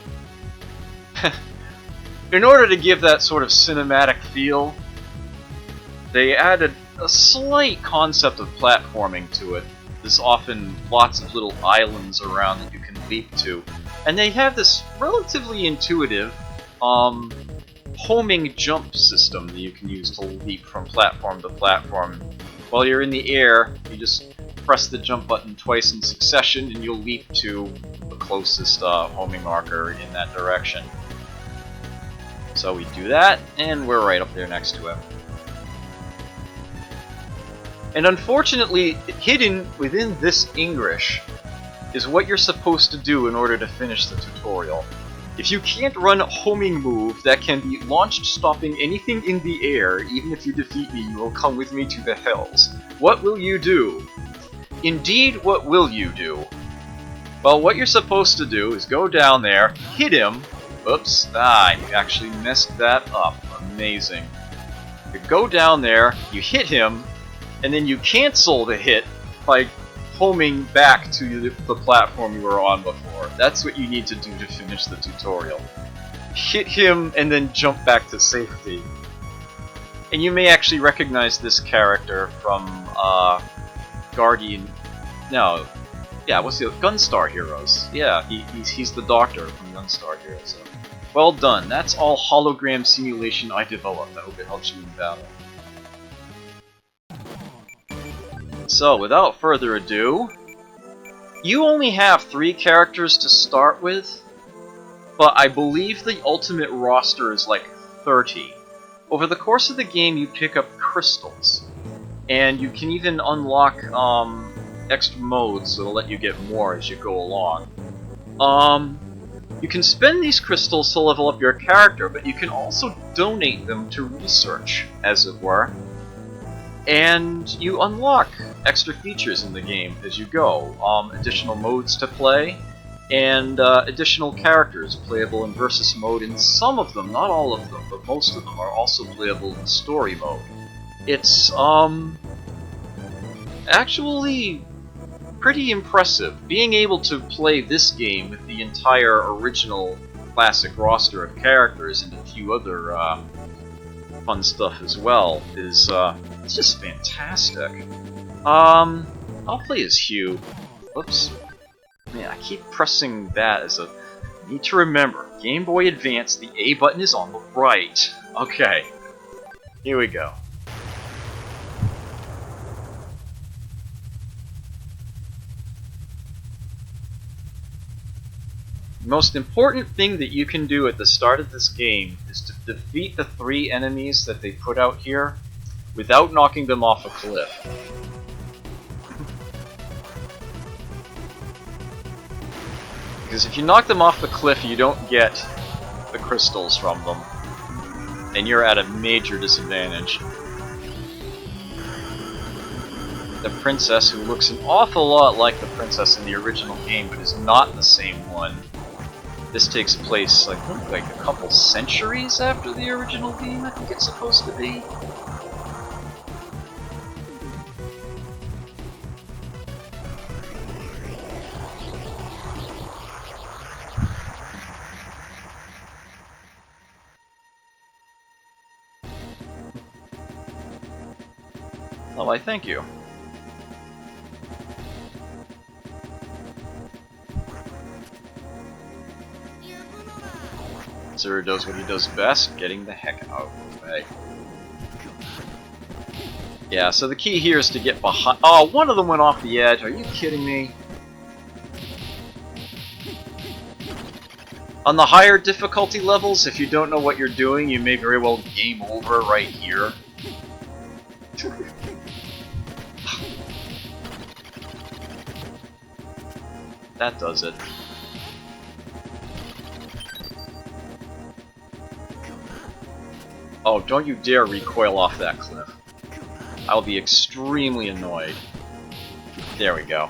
In order to give that sort of cinematic feel, they added a slight concept of platforming to it. There's often lots of little islands around that you can leap to. And they have this relatively intuitive homing jump system that you can use to leap from platform to platform. While you're in the air, you just press the jump button twice in succession and you'll leap to the closest homing marker in that direction. So we do that, and we're right up there next to him. And unfortunately, hidden within this English is what you're supposed to do in order to finish the tutorial. If you can't run a homing move that can be launched stopping anything in the air, even if you defeat me, you will come with me to the hells. What will you do? Indeed, what will you do? Well, what you're supposed to do is go down there, hit him. Oops, you actually messed that up. Amazing. You go down there, you hit him, and then you cancel the hit by homing back to the platform you were on before. That's what you need to do to finish the tutorial. Hit him and then jump back to safety. And you may actually recognize this character from Guardian... No. Yeah, what's the Gunstar Heroes. Yeah, he's the doctor from Gunstar Heroes. So. Well done. That's all hologram simulation I developed. I hope it helps you in battle. So, without further ado, you only have 3 characters to start with, but I believe the ultimate roster is like 30. Over the course of the game, you pick up crystals, and you can even unlock extra modes that'll let you get more as you go along. You can spend these crystals to level up your character, but you can also donate them to research, as it were. And you unlock extra features in the game as you go. Additional modes to play, and additional characters playable in Versus mode, and some of them, not all of them, but most of them are also playable in Story mode. It's actually pretty impressive. Being able to play this game with the entire original classic roster of characters and a few other fun stuff as well is it's just fantastic. I'll play as Hugh. Whoops. Man, I keep pressing that as a... Need to remember, Game Boy Advance, the A button is on the right. Okay. Here we go. The most important thing that you can do at the start of this game is to defeat the 3 enemies that they put out here without knocking them off a cliff. Because if you knock them off the cliff, you don't get the crystals from them, and you're at a major disadvantage. The princess, who looks an awful lot like the princess in the original game, but is not the same one. This takes place like a couple centuries after the original game, I think it's supposed to be. Well, why, thank you. Zero does what he does best, getting the heck out of the way. Yeah, so the key here is to get behind... Oh, one of them went off the edge, are you kidding me? On the higher difficulty levels, if you don't know what you're doing, you may very well game over right here. That does it. Oh, don't you dare recoil off that cliff. I'll be extremely annoyed. There we go.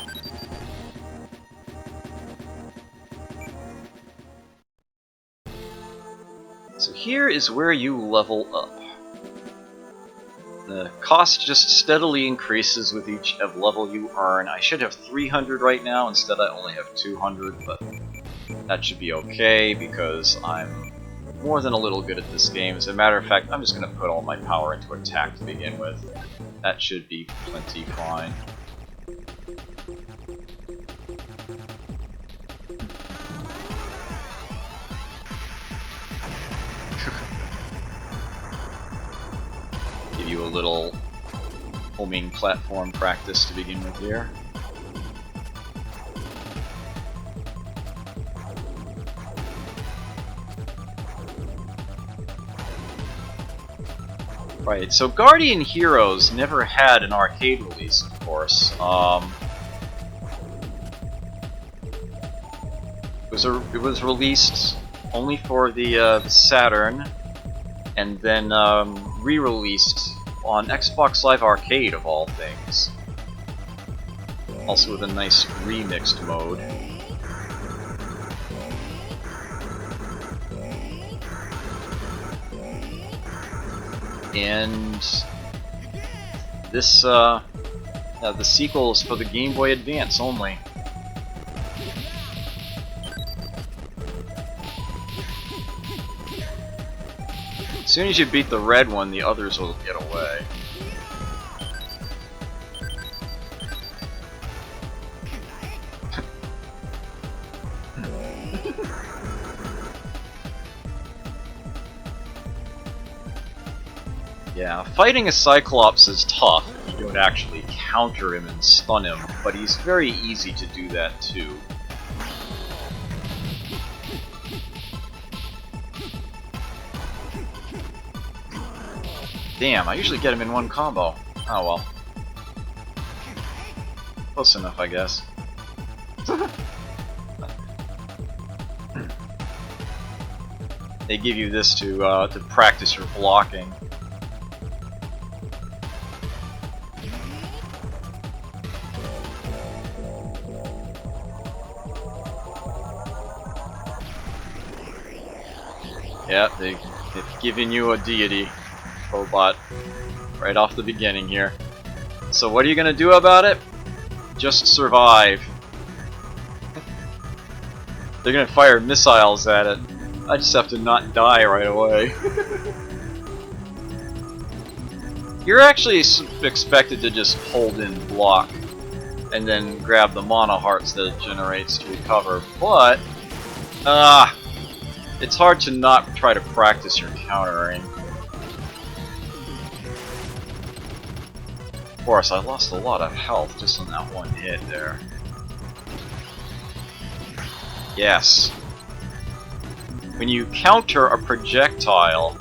So here is where you level up. The cost just steadily increases with each level you earn. I should have 300 right now, instead I only have 200, but That should be okay, because I'm more than a little good at this game. As a matter of fact, I'm just going to put all my power into attack to begin with. That should be plenty fine. Give you a little homing platform practice to begin with here. Right, so Guardian Heroes never had an arcade release, of course. It was released only for the Saturn, and then re-released on Xbox Live Arcade, of all things. Also with a nice remixed mode. And this, the sequel is for the Game Boy Advance only. As soon as you beat the red one, the others will get away. Yeah, fighting a Cyclops is tough if you don't actually counter him and stun him, but he's very easy to do that too. Damn, I usually get him in one combo. Oh well. Close enough, I guess. They give you this to practice your blocking. Yeah, they've given you a deity, Robot, right off the beginning here. So what are you gonna do about it? Just survive. They're gonna fire missiles at it. I just have to not die right away. You're actually expected to just hold in block and then grab the mana hearts that it generates to recover, but it's hard to not try to practice your countering. Of course, I lost a lot of health just on that one hit there. Yes. When you counter a projectile,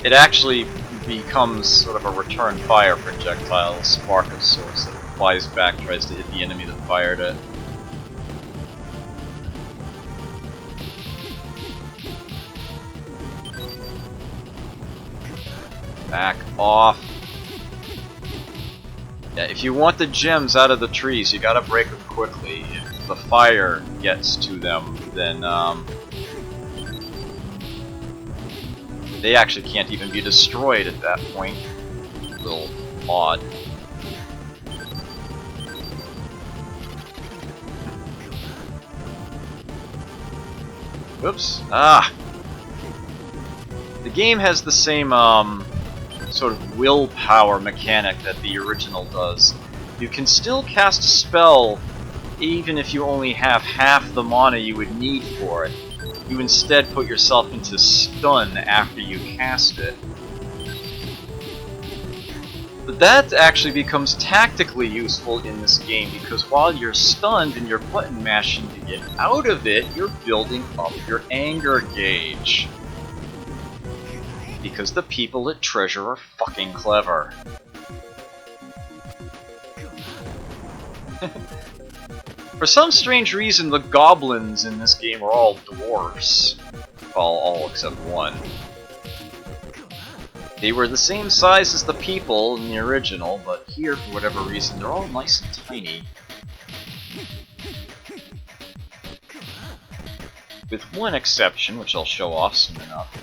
it actually becomes sort of a return fire projectile, a spark of sorts that flies back, tries to hit the enemy that fired it. Back off. Yeah, if you want the gems out of the trees, you gotta break them quickly. If the fire gets to them, then they actually can't even be destroyed at that point. A little odd. Whoops. Ah! The game has the same sort of willpower mechanic that the original does. You can still cast a spell even if you only have half the mana you would need for it. You instead put yourself into stun after you cast it. But that actually becomes tactically useful in this game, because while you're stunned and you're button mashing to get out of it, you're building up your anger gauge. Because the people at Treasure are fucking clever. For some strange reason, the goblins in this game are all dwarfs. Well, all except one. They were the same size as the people in the original, but here, for whatever reason, they're all nice and tiny. With one exception, which I'll show off soon enough.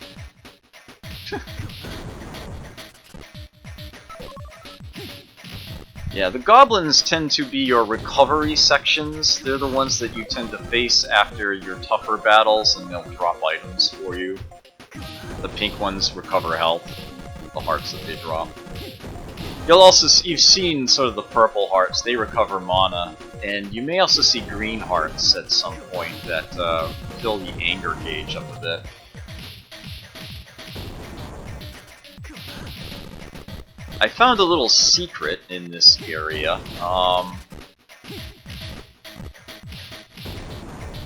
Yeah, the goblins tend to be your recovery sections. They're the ones that you tend to face after your tougher battles, and they'll drop items for you. The pink ones recover health, the hearts that they drop. You've seen sort of the purple hearts, they recover mana, and you may also see green hearts at some point that fill the anger gauge up a bit. I found a little secret in this area.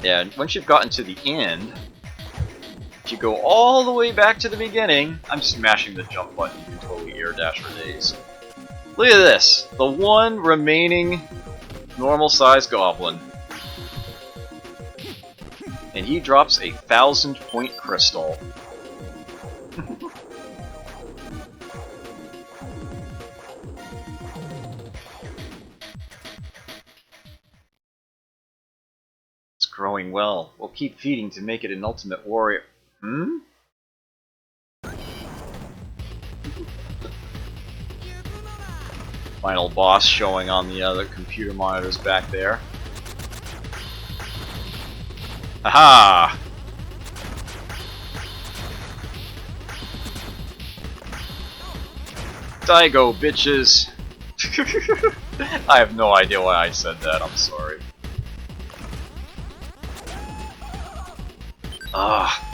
Yeah, once you've gotten to the end, if you go all the way back to the beginning, I'm smashing the jump button, you can totally air dash for days. Look at this, the one remaining normal-sized goblin. And he drops a 1,000-point crystal. It's growing well. We'll keep feeding to make it an ultimate warrior. Hmm? Final boss showing on the other computer monitors back there. Aha! Daigo, bitches! I have no idea why I said that, I'm sorry. Ah.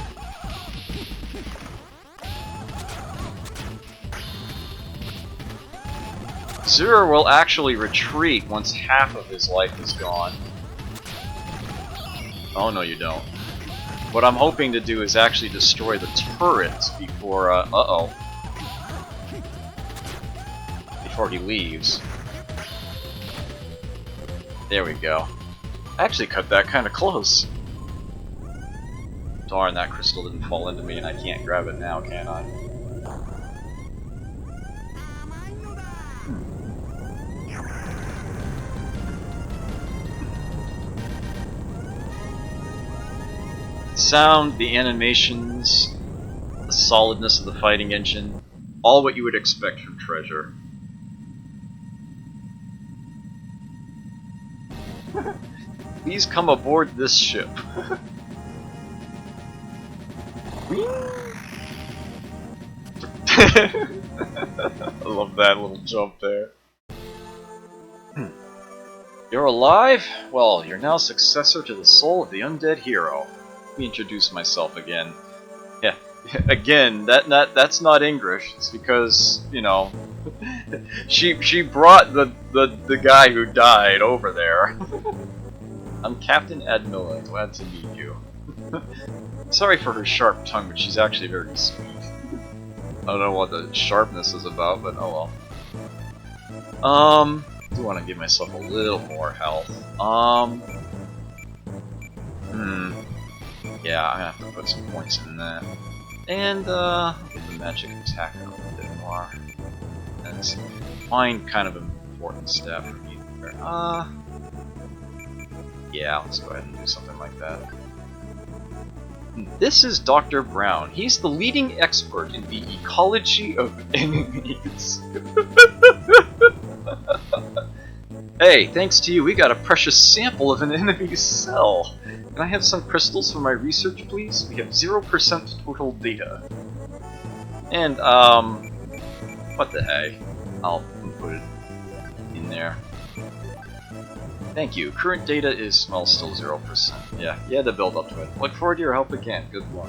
Zero will actually retreat once half of his life is gone. Oh no, you don't. What I'm hoping to do is actually destroy the turrets before, before he leaves. There we go. I actually cut that kind of close. Darn, that crystal didn't fall into me and I can't grab it now, can I? Sound, the animations, the solidness of the fighting engine, all what you would expect from Treasure. Please come aboard this ship. I love that little jump there. You're alive? Well, you're now successor to the soul of the undead hero. Let me introduce myself again. Yeah, again, that's not English. It's because, you know, she brought the guy who died over there. I'm Captain Admilla, glad to meet you. Sorry for her sharp tongue, but she's actually very sweet. I don't know what the sharpness is about, but oh well. I do want to give myself a little more health. Yeah, I'm gonna have to put some points in that. And, get the magic attack up a bit more. That's fine, kind of an important step for me there. Yeah, let's go ahead and do something like that. This is Dr. Brown. He's the leading expert in the ecology of enemies. Hey, thanks to you, we got a precious sample of an enemy's cell. Can I have some crystals for my research, please? We have 0% total data. And, what the heck? I'll put it in there. Thank you. Current data is, well, still 0%. Yeah, you had to build up to it. Look forward to your help again. Good luck.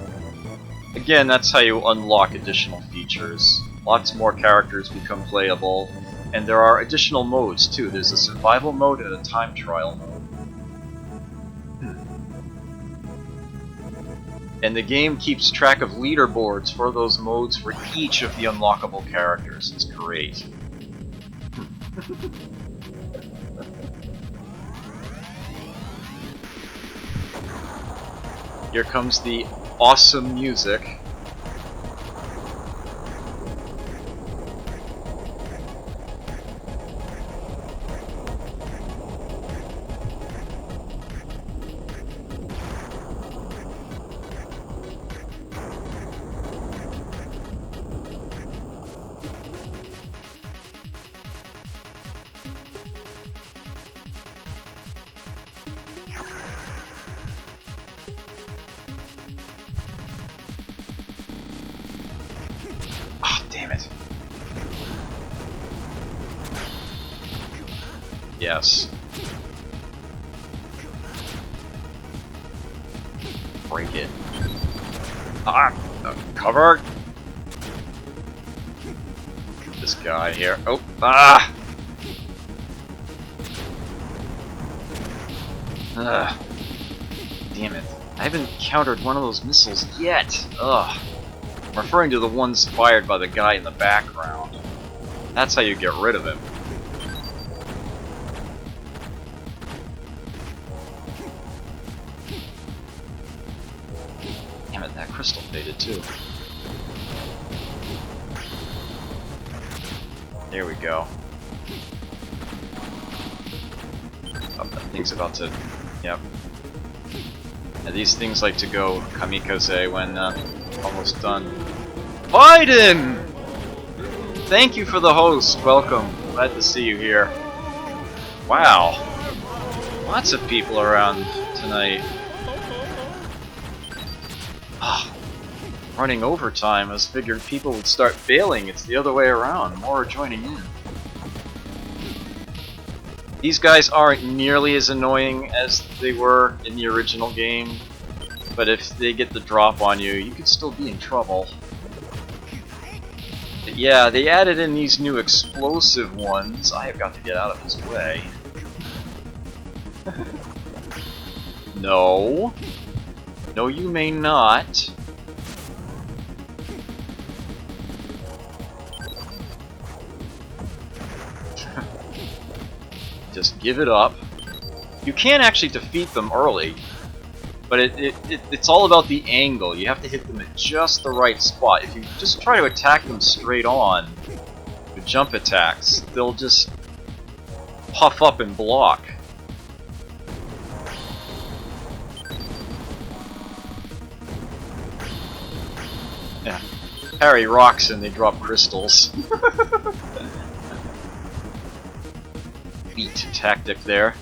Again, that's how you unlock additional features. Lots more characters become playable, and there are additional modes too. There's a survival mode and a time trial mode. And the game keeps track of leaderboards for those modes for each of the unlockable characters. It's great. Here comes the awesome music. Yes. Break it. Ah! Cover! This guy here. Oh! Ah! Damn it. I haven't countered one of those missiles yet. Ugh. I'm referring to the ones fired by the guy in the background. That's how you get rid of him. Damn it, that crystal faded too. There we go. Oh, that thing's about to... Yep. Yeah, these things like to go kamikaze when almost done. Biden! Thank you for the host. Welcome. Glad to see you here. Wow. Lots of people around tonight. Running overtime. I was figured people would start bailing. It's the other way around. More are joining in. These guys aren't nearly as annoying as they were in the original game, but if they get the drop on you, you could still be in trouble. But yeah, they added in these new explosive ones. I have got to get out of his way. No. No, you may not. Just give it up. You can actually defeat them early, but it's all about the angle. You have to hit them at just the right spot. If you just try to attack them straight on with jump attacks, they'll just puff up and block. Yeah. Parry rocks and they drop crystals. Beat tactic there.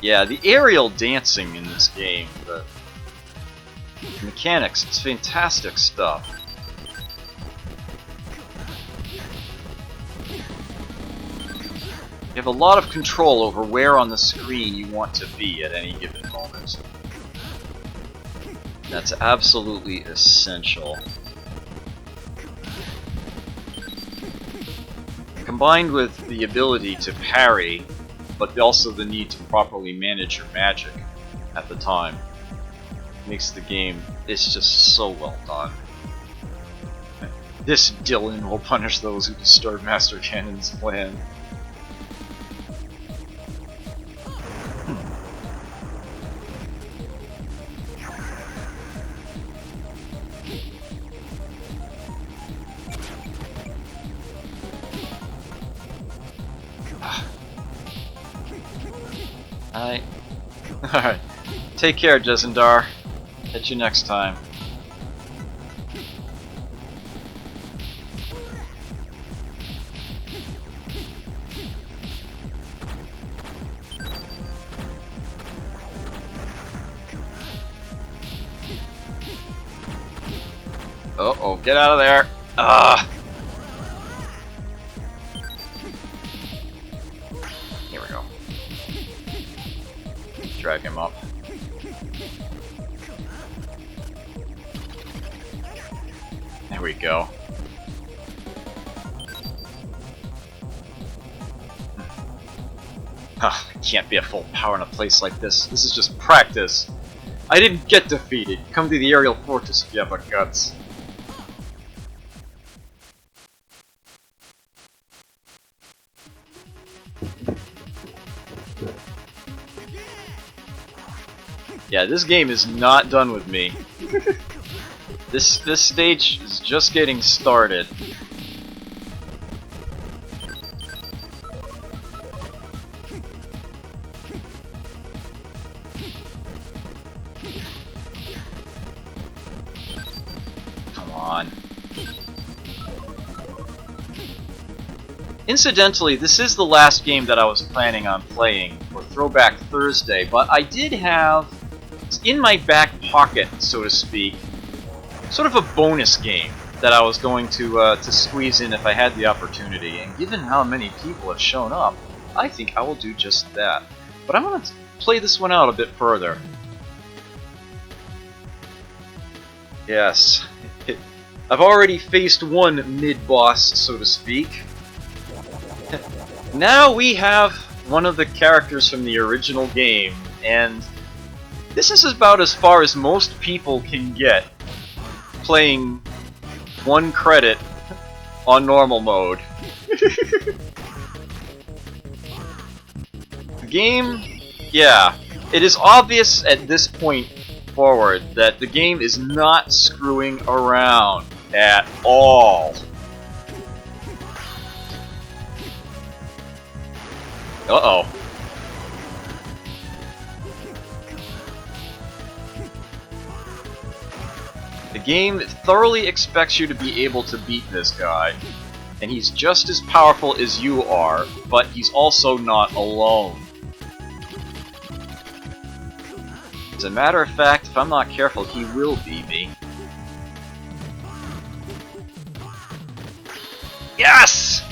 Yeah, the aerial dancing in this game, the mechanics, it's fantastic stuff. You have a lot of control over where on the screen you want to be at any given moment. That's absolutely essential. Combined with the ability to parry, but also the need to properly manage your magic at the time, makes the game, it's just so well done. This Dylan will punish those who disturb Master Cannon's plan. Alright. Take care, Jezendar. Catch you next time. Uh-oh, get out of there. Ah. Here we go. Drag him up. There we go. I can't be at full power in a place like this. This is just practice. I didn't get defeated. Come to the aerial fortress if you have the guts. Yeah, this game is not done with me. This stage is just getting started. Come on. Incidentally, this is the last game that I was planning on playing for Throwback Thursday, but I did have, in my back pocket, so to speak, sort of a bonus game that I was going to squeeze in if I had the opportunity, and given how many people have shown up, I think I will do just that. But I'm going to play this one out a bit further. Yes, I've already faced one mid-boss, so to speak. Now we have one of the characters from the original game, and this is about as far as most people can get playing 1 credit on normal mode. The game, yeah, it is obvious at this point forward that the game is not screwing around at all. Uh-oh. The game thoroughly expects you to be able to beat this guy, and he's just as powerful as you are, but he's also not alone. As a matter of fact, if I'm not careful, he will beat me. Yes!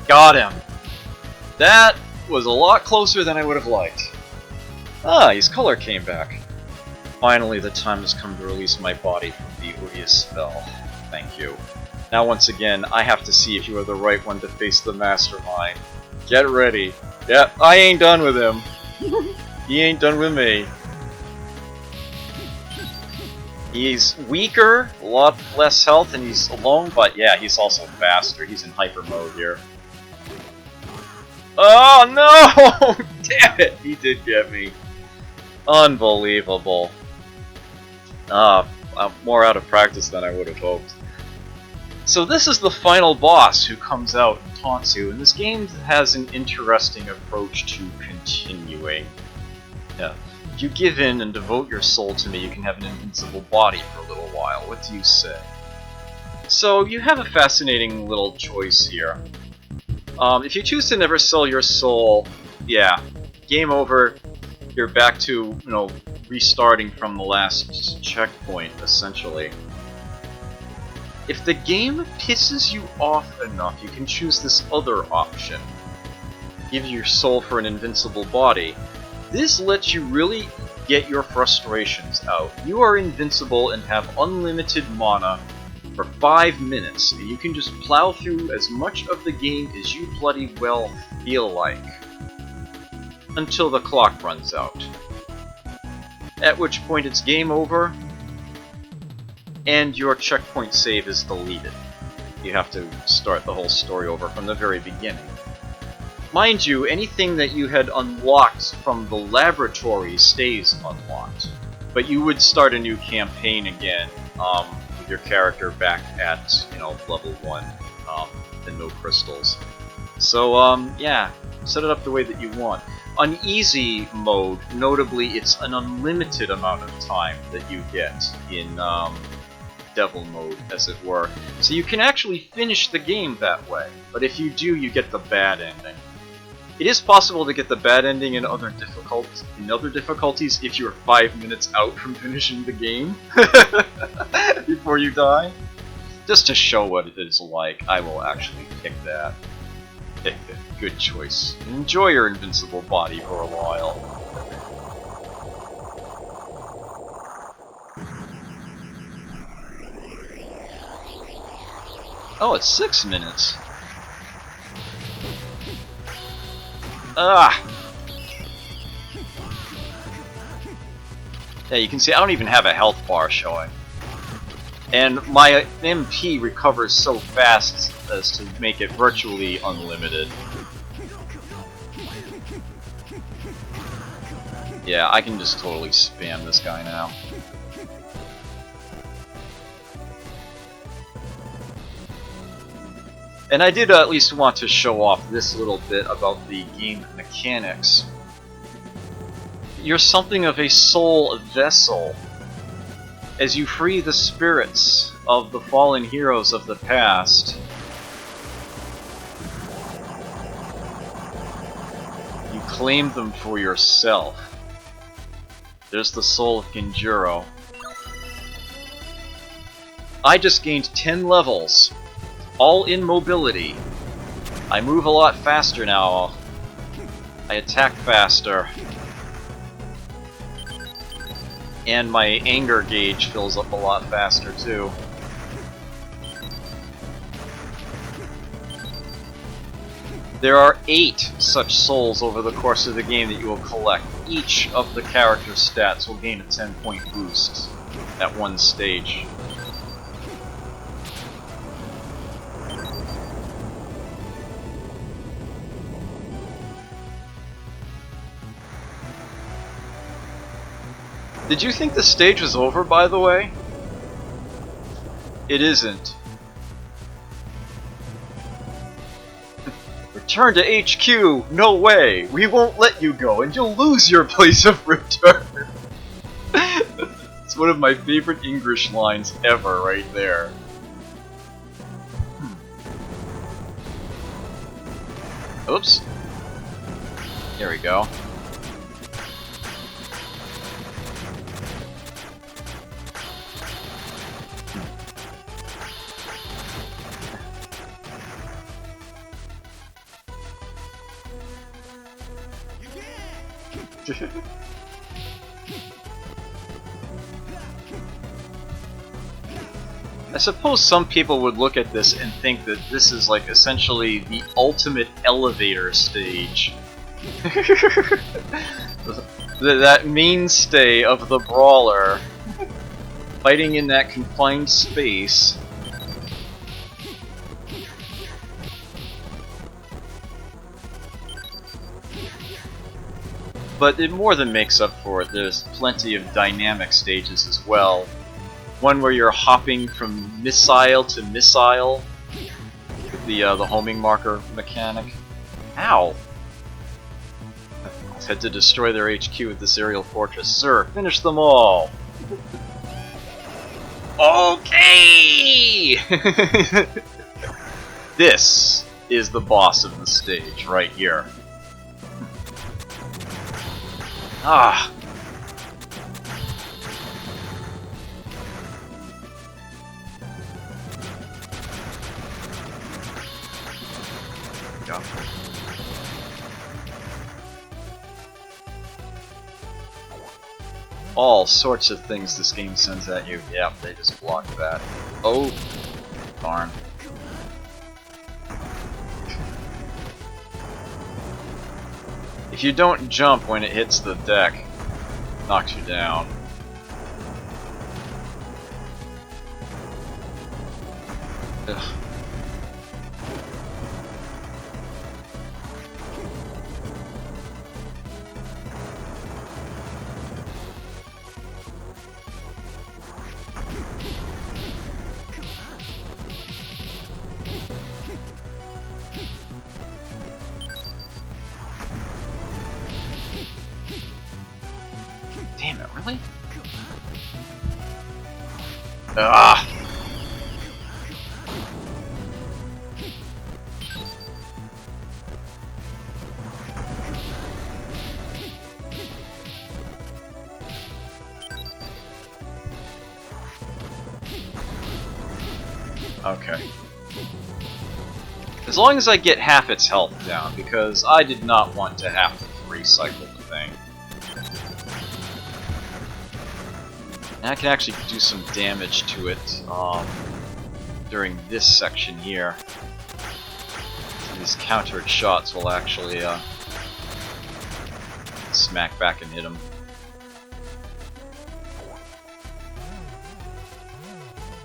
Got him. That was a lot closer than I would have liked. Ah, his color came back. Finally, the time has come to release my body from the odious spell. Thank you. Now once again, I have to see if you are the right one to face the mastermind. Get ready. Yep, I ain't done with him. He ain't done with me. He's weaker, a lot less health, and he's alone, but yeah, he's also faster. He's in hyper mode here. Oh no! Damn it! He did get me. Unbelievable. I'm more out of practice than I would have hoped. So this is the final boss who comes out and taunts you, and this game has an interesting approach to continuing. Yeah. If you give in and devote your soul to me, you can have an invincible body for a little while. What do you say? So you have a fascinating little choice here. If you choose to never sell your soul, yeah, game over. You're back to, restarting from the last checkpoint, essentially. If the game pisses you off enough, you can choose this other option. Give your soul for an invincible body. This lets you really get your frustrations out. You are invincible and have unlimited mana for 5 minutes, and you can just plow through as much of the game as you bloody well feel like. Until the clock runs out. At which point it's game over, and your checkpoint save is deleted. You have to start the whole story over from the very beginning. Mind you, anything that you had unlocked from the laboratory stays unlocked, but you would start a new campaign again with your character back at, level 1 and no crystals. So, yeah, set it up the way that you want. On easy mode, notably, it's an unlimited amount of time that you get in devil mode, as it were. So you can actually finish the game that way, but if you do, you get the bad ending. It is possible to get the bad ending in other difficulties if you're 5 minutes out from finishing the game before you die. Just to show what it is like, I will actually pick that. Good choice. Enjoy your invincible body for a while. Oh, it's 6 minutes. Ah! Yeah, you can see I don't even have a health bar showing. And my MP recovers so fast as to make it virtually unlimited. Yeah, I can just totally spam this guy now. And I did at least want to show off this little bit about the game mechanics. You're something of a soul vessel. As you free the spirits of the fallen heroes of the past, you claim them for yourself. There's the soul of Genjuro. I just gained 10 levels, all in mobility. I move a lot faster now. I attack faster. And my anger gauge fills up a lot faster too. There are 8 such souls over the course of the game that you will collect. Each of the character's stats will gain a 10-point boost at one stage. Did you think the stage was over, by the way? It isn't. Return to HQ! No way! We won't let you go, and you'll lose your place of return! It's one of my favorite English lines ever, right there. Oops. There we go. I suppose some people would look at this and think that this is like essentially the ultimate elevator stage. That mainstay of the brawler, fighting in that confined space. But it more than makes up for it. There's plenty of dynamic stages as well. One where you're hopping from missile to missile with the homing marker mechanic. Ow! Had to destroy their HQ with this aerial fortress. Sir, finish them all! Okay! This is the boss of the stage, right here. Ah! Go. All sorts of things this game sends at you. Yeah, they just blocked that. Oh, darn. If you don't jump when it hits the deck, it knocks you down. Ugh. Damn it, really? Ah! Okay. As long as I get half its health down, because I did not want to have to recycle the thing. And I can actually do some damage to it during this section here. So these countered shots will actually smack back and hit him.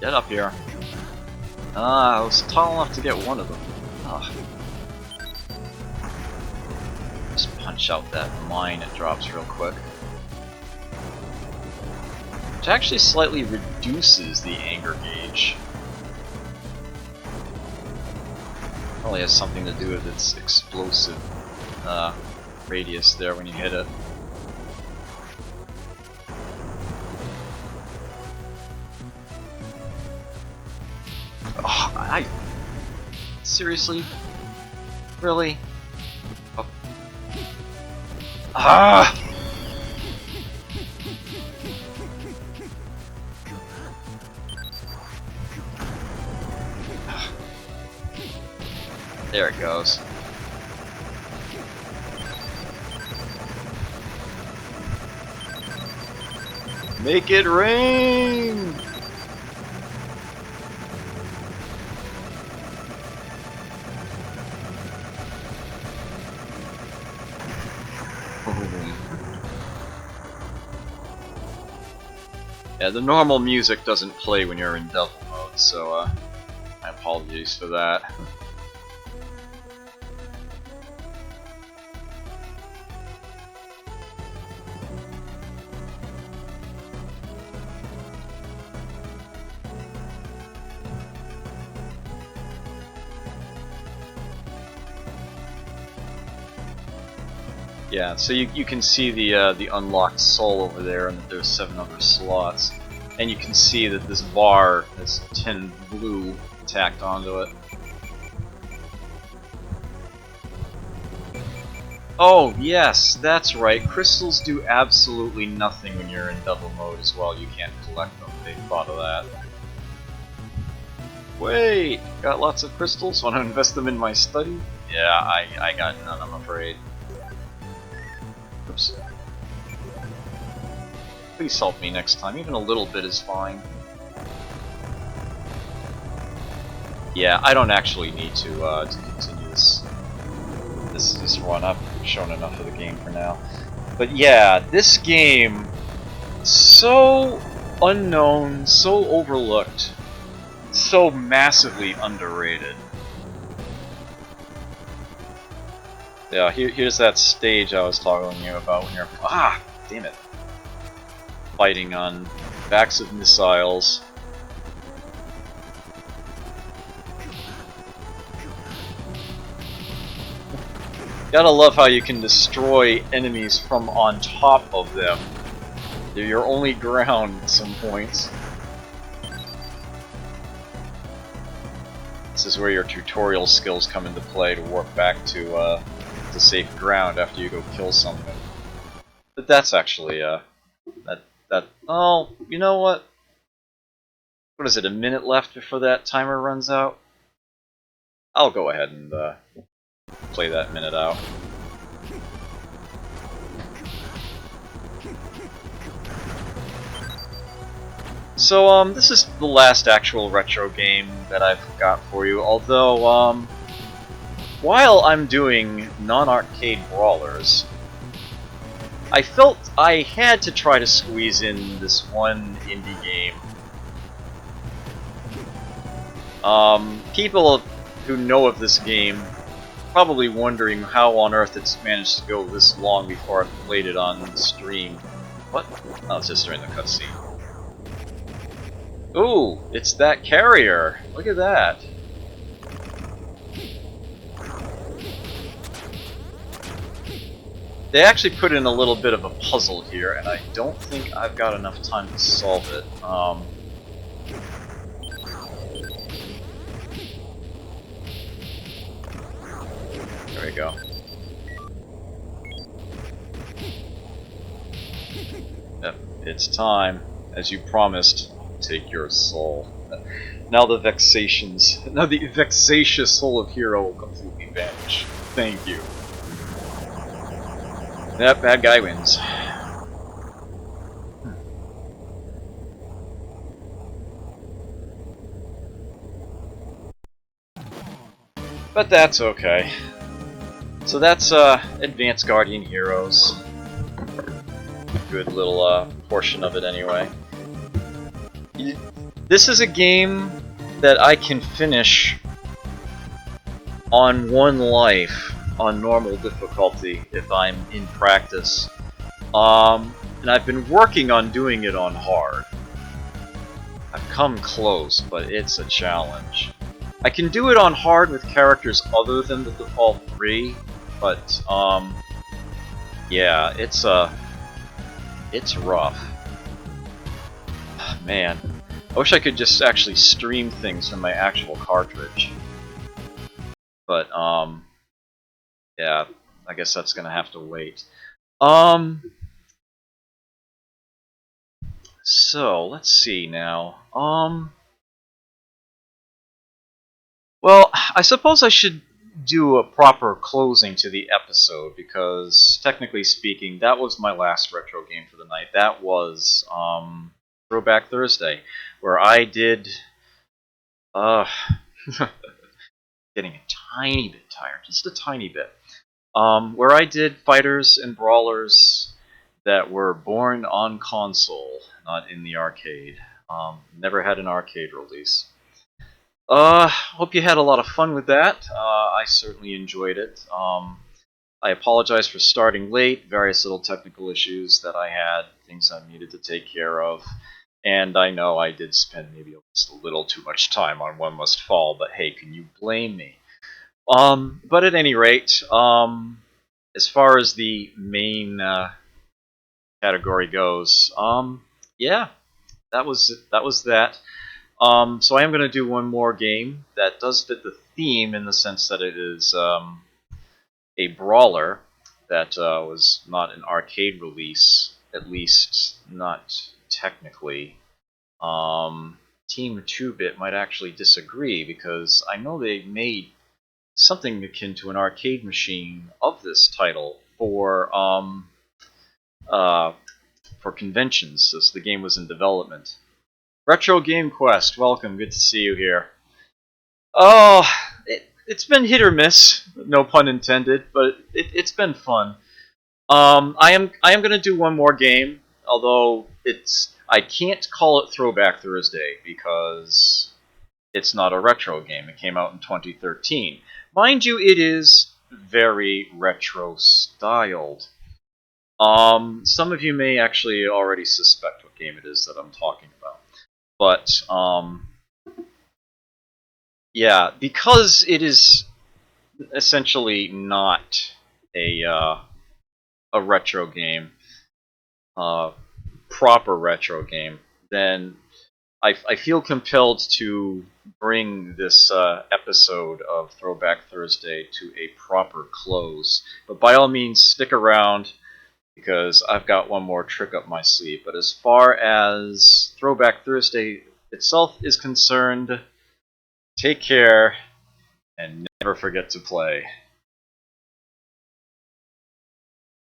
Get up here. I was tall enough to get one of them. Ugh. Just punch out that mine, it drops real quick. Which actually slightly reduces the anger gauge. Probably has something to do with its explosive radius there when you hit it. Oh, seriously? Really? Oh. Ah! There it goes. Make it rain! Yeah, the normal music doesn't play when you're in devil mode, so my apologies for that. Yeah, so you can see the unlocked soul over there, and that there's 7 other slots, and you can see that this bar has 10 blue tacked onto it. Oh yes, that's right. Crystals do absolutely nothing when you're in devil mode as well. You can't collect them. They thought of that. Wait, got lots of crystals. Want to invest them in my study? Yeah, I got none, I'm afraid. Oops. Please help me next time. Even a little bit is fine. Yeah, I don't actually need to continue this run. I've shown enough of the game for now. But yeah, this game, so unknown, so overlooked, so massively underrated. Yeah, here's that stage I was talking to you about when you're damn it, fighting on backs of missiles. Gotta love how you can destroy enemies from on top of them. They're your only ground at some points. This is where your tutorial skills come into play to warp back to safe ground after you go kill something. But that's actually oh, you know what? What is it, a minute left before that timer runs out? I'll go ahead and play that minute out. So, this is the last actual retro game that I've got for you, although, while I'm doing non-arcade brawlers, I felt I had to try to squeeze in this one indie game. People who know of this game probably wondering how on earth it's managed to go this long before I played it on the stream. What? Oh, it's just during the cutscene. Ooh, it's that carrier! Look at that! They actually put in a little bit of a puzzle here, and I don't think I've got enough time to solve it. There we go. Yep, it's time. As you promised, take your soul. Now the vexatious soul of hero will completely vanish. Thank you. Yep, bad guy wins. But that's okay. So that's Advanced Guardian Heroes. Good little portion of it anyway. This is a game that I can finish on 1 life on normal difficulty if I'm in practice. And I've been working on doing it on hard. I've come close, but it's a challenge. I can do it on hard with characters other than the default 3, but yeah, it's rough. Man, I wish I could just actually stream things from my actual cartridge. But yeah, I guess that's gonna have to wait. So let's see now. Well, I suppose I should do a proper closing to the episode because, technically speaking, that was my last retro game for the night. That was Throwback Thursday, where I did. Getting a tiny bit tired, just a tiny bit. Where I did fighters and brawlers that were born on console, not in the arcade. Never had an arcade release. Hope you had a lot of fun with that. I certainly enjoyed it. I apologize for starting late, various little technical issues that I had, things I needed to take care of. And I know I did spend maybe just a little too much time on One Must Fall, but hey, can you blame me? But at any rate, as far as the main category goes, yeah, that was that. So I am going to do one more game that does fit the theme in the sense that it is a brawler that was not an arcade release, at least not technically. Team 2-Bit might actually disagree because I know they made something akin to an arcade machine of this title for conventions as the game was in development. Retro Game Quest, welcome, good to see you here. Oh, it's been hit or miss, no pun intended, but it's been fun. I am going to do one more game, although I can't call it Throwback Thursday because it's not a retro game. It came out in 2013. Mind you, it is very retro styled. Some of you may actually already suspect what game it is that I'm talking about. But, yeah, because it is essentially not a retro game, proper retro game, then I feel compelled to bring this episode of Throwback Thursday to a proper close. But by all means, stick around because I've got one more trick up my sleeve. But as far as Throwback Thursday itself is concerned, take care and never forget to play.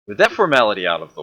With that formality out of the way,